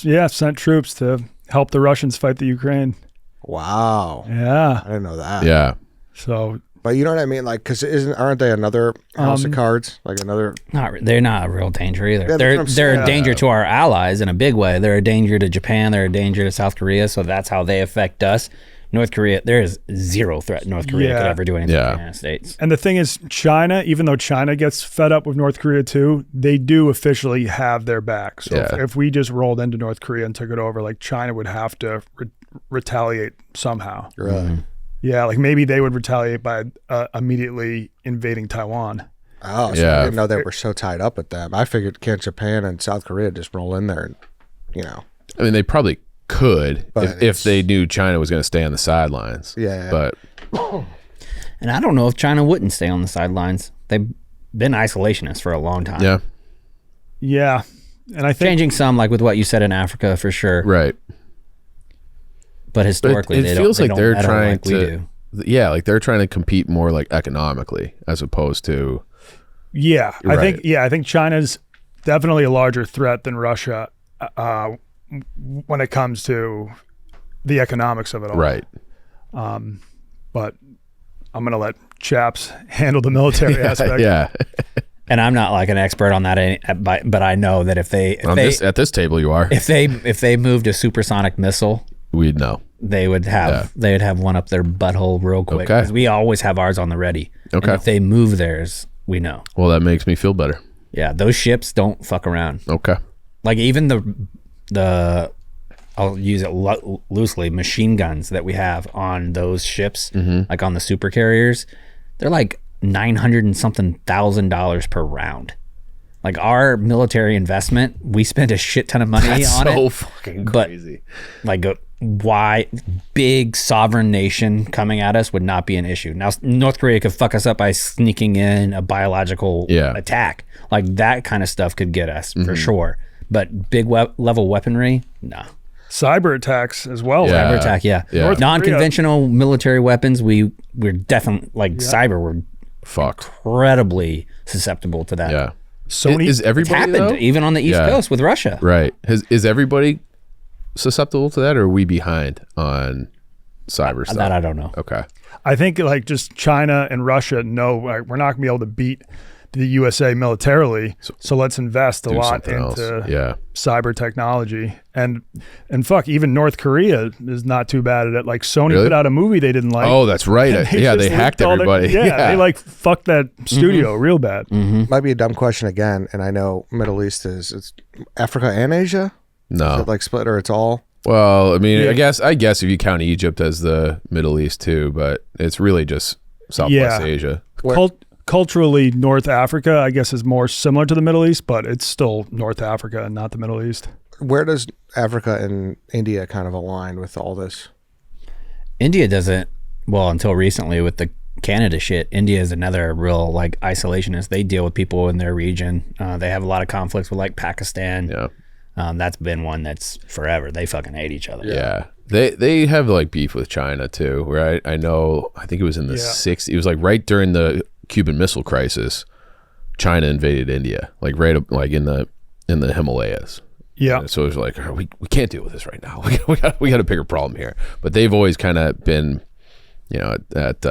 Russia. just sent troops to help the Russians fight the Ukraine. Wow. Yeah. I didn't know that. Yeah. So But you know what I mean? Like, because aren't they another house of cards? Like another. They're not a real danger either. Yeah, that's what they're I'm they're saying. a danger to our allies in a big way. They're a danger to Japan. They're a danger to South Korea. So that's how they affect us. North Korea, there is zero threat North Korea could ever do anything to the United States. And the thing is, China, even though China gets fed up with North Korea too, they do officially have their back. So if we just rolled into North Korea and took it over, like China would have to retaliate somehow. Really? Yeah, like maybe they would retaliate by immediately invading Taiwan. Oh, so Yeah. I didn't know they were so tied up with them. I figured can't Japan and South Korea just roll in there and, you know. I mean, they probably could But if they knew China was going to stay on the sidelines. Yeah. But And I don't know if China wouldn't stay on the sidelines. They've been isolationists for a long time. yeah, Yeah, and I think Changing some, like with what you said in Africa, for sure. right. But historically, it they feels don't, like they they're don't meddle trying like we to. do. Yeah, like they're trying to compete more like economically as opposed to. Yeah, Right. I think China's definitely a larger threat than Russia when it comes to the economics of it all. Right. But I'm gonna let Chaps handle the military aspect. Yeah. And I'm not like an expert on that, but I know that if At this table, you are. if they moved a supersonic missile, We'd know. they would have one up their butthole real quick. Okay. Because we always have ours on the ready. And Okay. if they move theirs, we know. Well, that makes me feel better. Yeah, those ships don't fuck around. Okay. Like even the I'll use it loosely, machine guns that we have on those ships, like on the super carriers, they're like $900 and something thousand per round. Like our military investment, we spent a shit ton of money That's on so it. fucking But crazy. like why big sovereign nation coming at us would not be an issue. Now North Korea could fuck us up by sneaking in a biological attack. Like that kind of stuff could get us for sure. But big level weaponry, no. Cyber attacks as well. Yeah. Cyber attack, yeah. North Non-conventional military weapons, we're definitely like cyber. We're Fuck. incredibly susceptible to that. Yeah. Sony Is It's everybody happened though? even on the East Yeah. Coast with Russia. Right. Is everybody susceptible to that, or are we behind on cyber stuff? That I don't know. Okay. I think like just China and Russia know like, we're not gonna be able to beat the USA militarily, so let's invest a Do lot something else. into Yeah. cyber technology. And fuck, even North Korea is not too bad at it. Like Sony Really? put out a movie they didn't like. Oh, that's right. and Yeah, they just hacked leaked all everybody. yeah, they like fucked that studio real bad. Might be a dumb question again, and I know Middle East it's Africa and Asia. Is No. it like split or it's all? Well, I mean, Yeah. I guess if you count Egypt as the Middle East too, but it's really just Southwest Yeah. Asia. Culturally, North Africa, I guess, is more similar to the Middle East, but it's still North Africa and not the Middle East. Where does Africa and India kind of align with all this? India doesn't, well, until recently with the Canada shit. India is another real like isolationist. They deal with people in their region. They have a lot of conflicts with like Pakistan. Yeah. That's been one that's forever. They fucking hate each other. Yeah. They have like beef with China too, where I know, I think it was in the 60s. It was like right during the Cuban Missile Crisis, China invaded India, like right up like in the Himalayas. Yeah. And so it was like, oh, we can't deal with this right now. We got a bigger problem here. But they've always kind of been, you know, at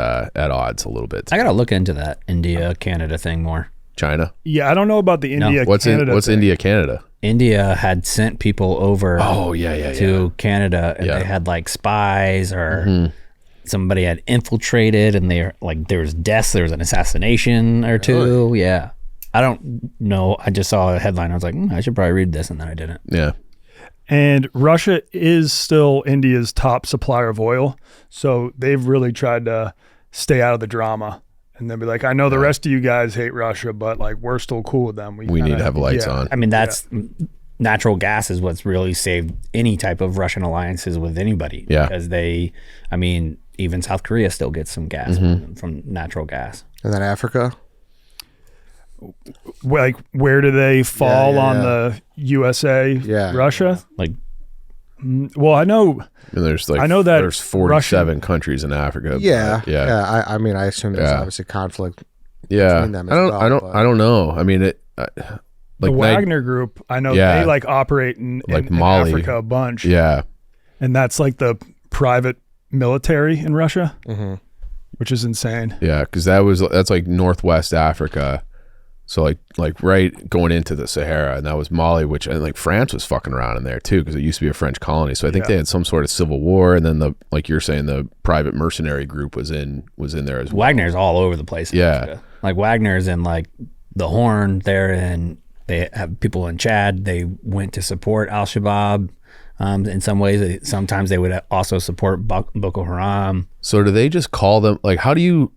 odds a little bit. I gotta look into that India Canada thing more. China. Yeah, I don't know about the India What's Canada what's thing. India Canada? India had sent people over Oh yeah. to Canada, and they had like spies or somebody had infiltrated, and they're like there was deaths, there was an assassination or two. Yeah, I don't know. I just saw a headline. I was like, I should probably read this, and then I didn't. Yeah. And Russia is still India's top supplier of oil. So they've really tried to stay out of the drama. And they'll be like, I know the rest of you guys hate Russia, but like we're still cool with them. We need to have lights on. I mean, that's natural gas is what's really saved any type of Russian alliances with anybody. Yeah. Because even South Korea still gets some gas from natural gas. And then Africa? Like, where do they fall Yeah, on yeah. the USA, Yeah. Russia? Like Well, I know. And there's like I know that there's 47 countries in Africa. Yeah, but yeah. I mean, I assume there's Yeah. obviously conflict Yeah. between them as well. I don't know. I mean, The like Wagner Group, I know Yeah. they like operate in Mali. Africa a bunch. Yeah. And that's like the private military in Russia, Mm-hmm. which is insane. Yeah, because that's like Northwest Africa, so like right going into the Sahara, and that was Mali, which and like France was fucking around in there too, because it used to be a French colony. So I think they had some sort of civil war, and then the like you're saying the private mercenary group was in there as well. Wagner's all over the place. Yeah. Africa. Like Wagner's in like the Horn. They have people in Chad. They went to support Al-Shabaab. In some ways, sometimes they would also support Boko Haram. So do they just call them like how do you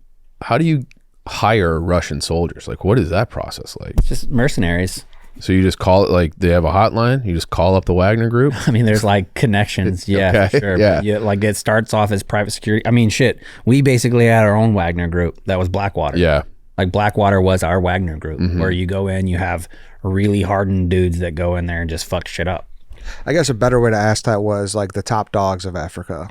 hire Russian soldiers? Like what is that process like? It's just mercenaries. So you just call it like they have a hotline? You just call up the Wagner group? I mean, there's like connections. Yeah, Okay, for sure. yeah. But like it starts off as private security. I mean, shit. We basically had our own Wagner group. That was Blackwater. Yeah. Like Blackwater was our Wagner group, where you go in, you have really hardened dudes that go in there and just fuck shit up. I guess a better way to ask that was like the top dogs of Africa,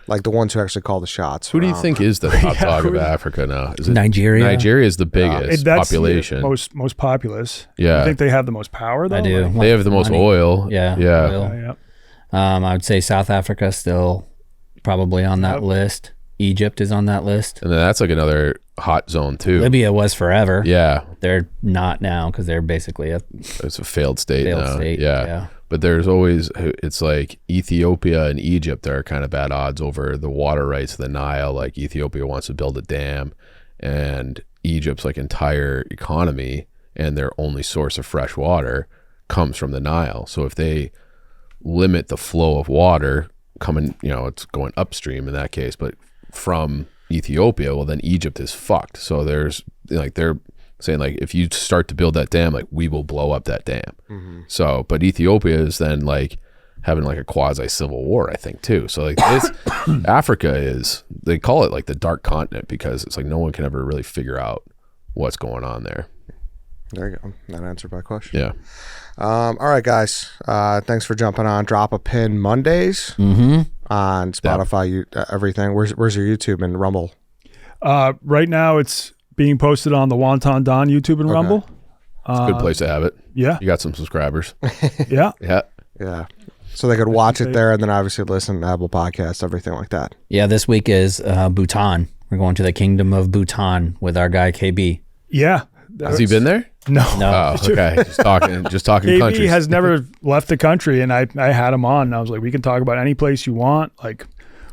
like the ones who actually call the shots. Who do you think is the top dog of Africa now? Is it Nigeria? Nigeria is the biggest That's population. most populous. Yeah. I think they have the most power though. I do. Like, They have the most Money. oil. Yeah. Yeah. oil. yeah. I would say South Africa still probably on that list. Egypt is on that list. And then that's like another hot zone too. Libya was forever. Yeah. They're not now because they're basically a It's a failed state failed now. state. Yeah. But there's always, it's like Ethiopia and Egypt are kind of bad odds over the water rights of the Nile. Like Ethiopia wants to build a dam, and Egypt's like entire economy and their only source of fresh water comes from the Nile. So if they limit the flow of water coming, it's going upstream in that case, but from Ethiopia, well then Egypt is fucked. So there's like they're saying like if you start to build that dam, like we will blow up that dam. So but Ethiopia is then like having like a quasi civil war, I think too. So like this Africa is, they call it like the dark continent because it's like no one can ever really figure out what's going on there. There you go. That answered my question. Yeah. All right, guys. Thanks for jumping on. Drop a Pin Mondays on Spotify, everything. Where's your YouTube and Rumble? Right now it's being posted on the Wonton Don YouTube and Rumble. It's a good place to have it. Yeah. You got some subscribers. Yeah. Yeah. Yeah. So they could watch it there and then obviously listen to Apple Podcasts, everything like that. Yeah, this week is Bhutan. We're going to the Kingdom of Bhutan with our guy KB. Yeah. Has he been there? No. No. Oh, okay. Just talking KB countries. has never left the country, and I had him on, and I was like, we can talk about any place you want, like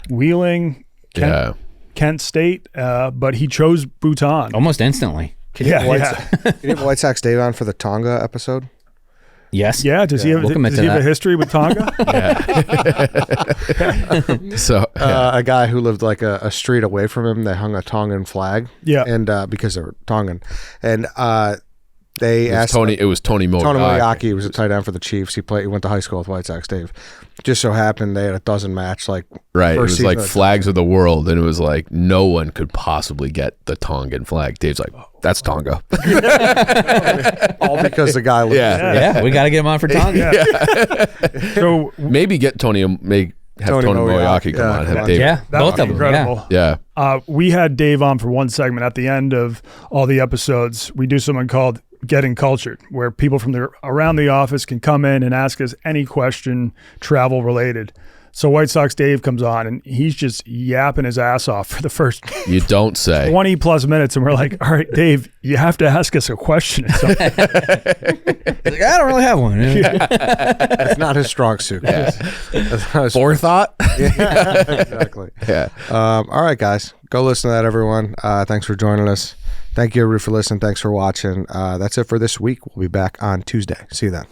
Wheeling, Kent State, but he chose Bhutan. Almost instantly. Yeah. Did you have White Sox Dave on for the Tonga episode? Yes. Yeah, does he have, We'll commit does to he have a that. history with Tonga? So A guy who lived like a street away from him, they hung a Tongan flag. Yeah. And because they were Tongan. And they it was asked Tony Moriarty. Tony Moriarty was a tight end for the Chiefs. He went to high school with White Sox Dave. Just so happened they had a dozen match like Right. It first was season like of- flags of the world, and it was like no one could possibly get the Tongan flag. Dave's like, that's Tonga. all because the guy lived Yeah. Yeah, we got to get him on for Tonga. So Maybe have Tony Moriarty come yeah, on. come Have on. Dave. Yeah, that both was of them. incredible. Yeah. We had Dave on for one segment at the end of all the episodes. We do something called Getting Cultured, where people from around the office can come in and ask us any question travel related. So White Sox Dave comes on and he's just yapping his ass off for the first You don't say. 20 plus minutes. And we're like, all right, Dave, you have to ask us a question. He's like, I don't really have one. It's not his strong suit. That's not his- Forethought? Yeah, exactly. Yeah. All right, guys. Go listen to that, everyone. Thanks for joining us. Thank you, everybody, for listening. Thanks for watching. That's it for this week. We'll be back on Tuesday. See you then.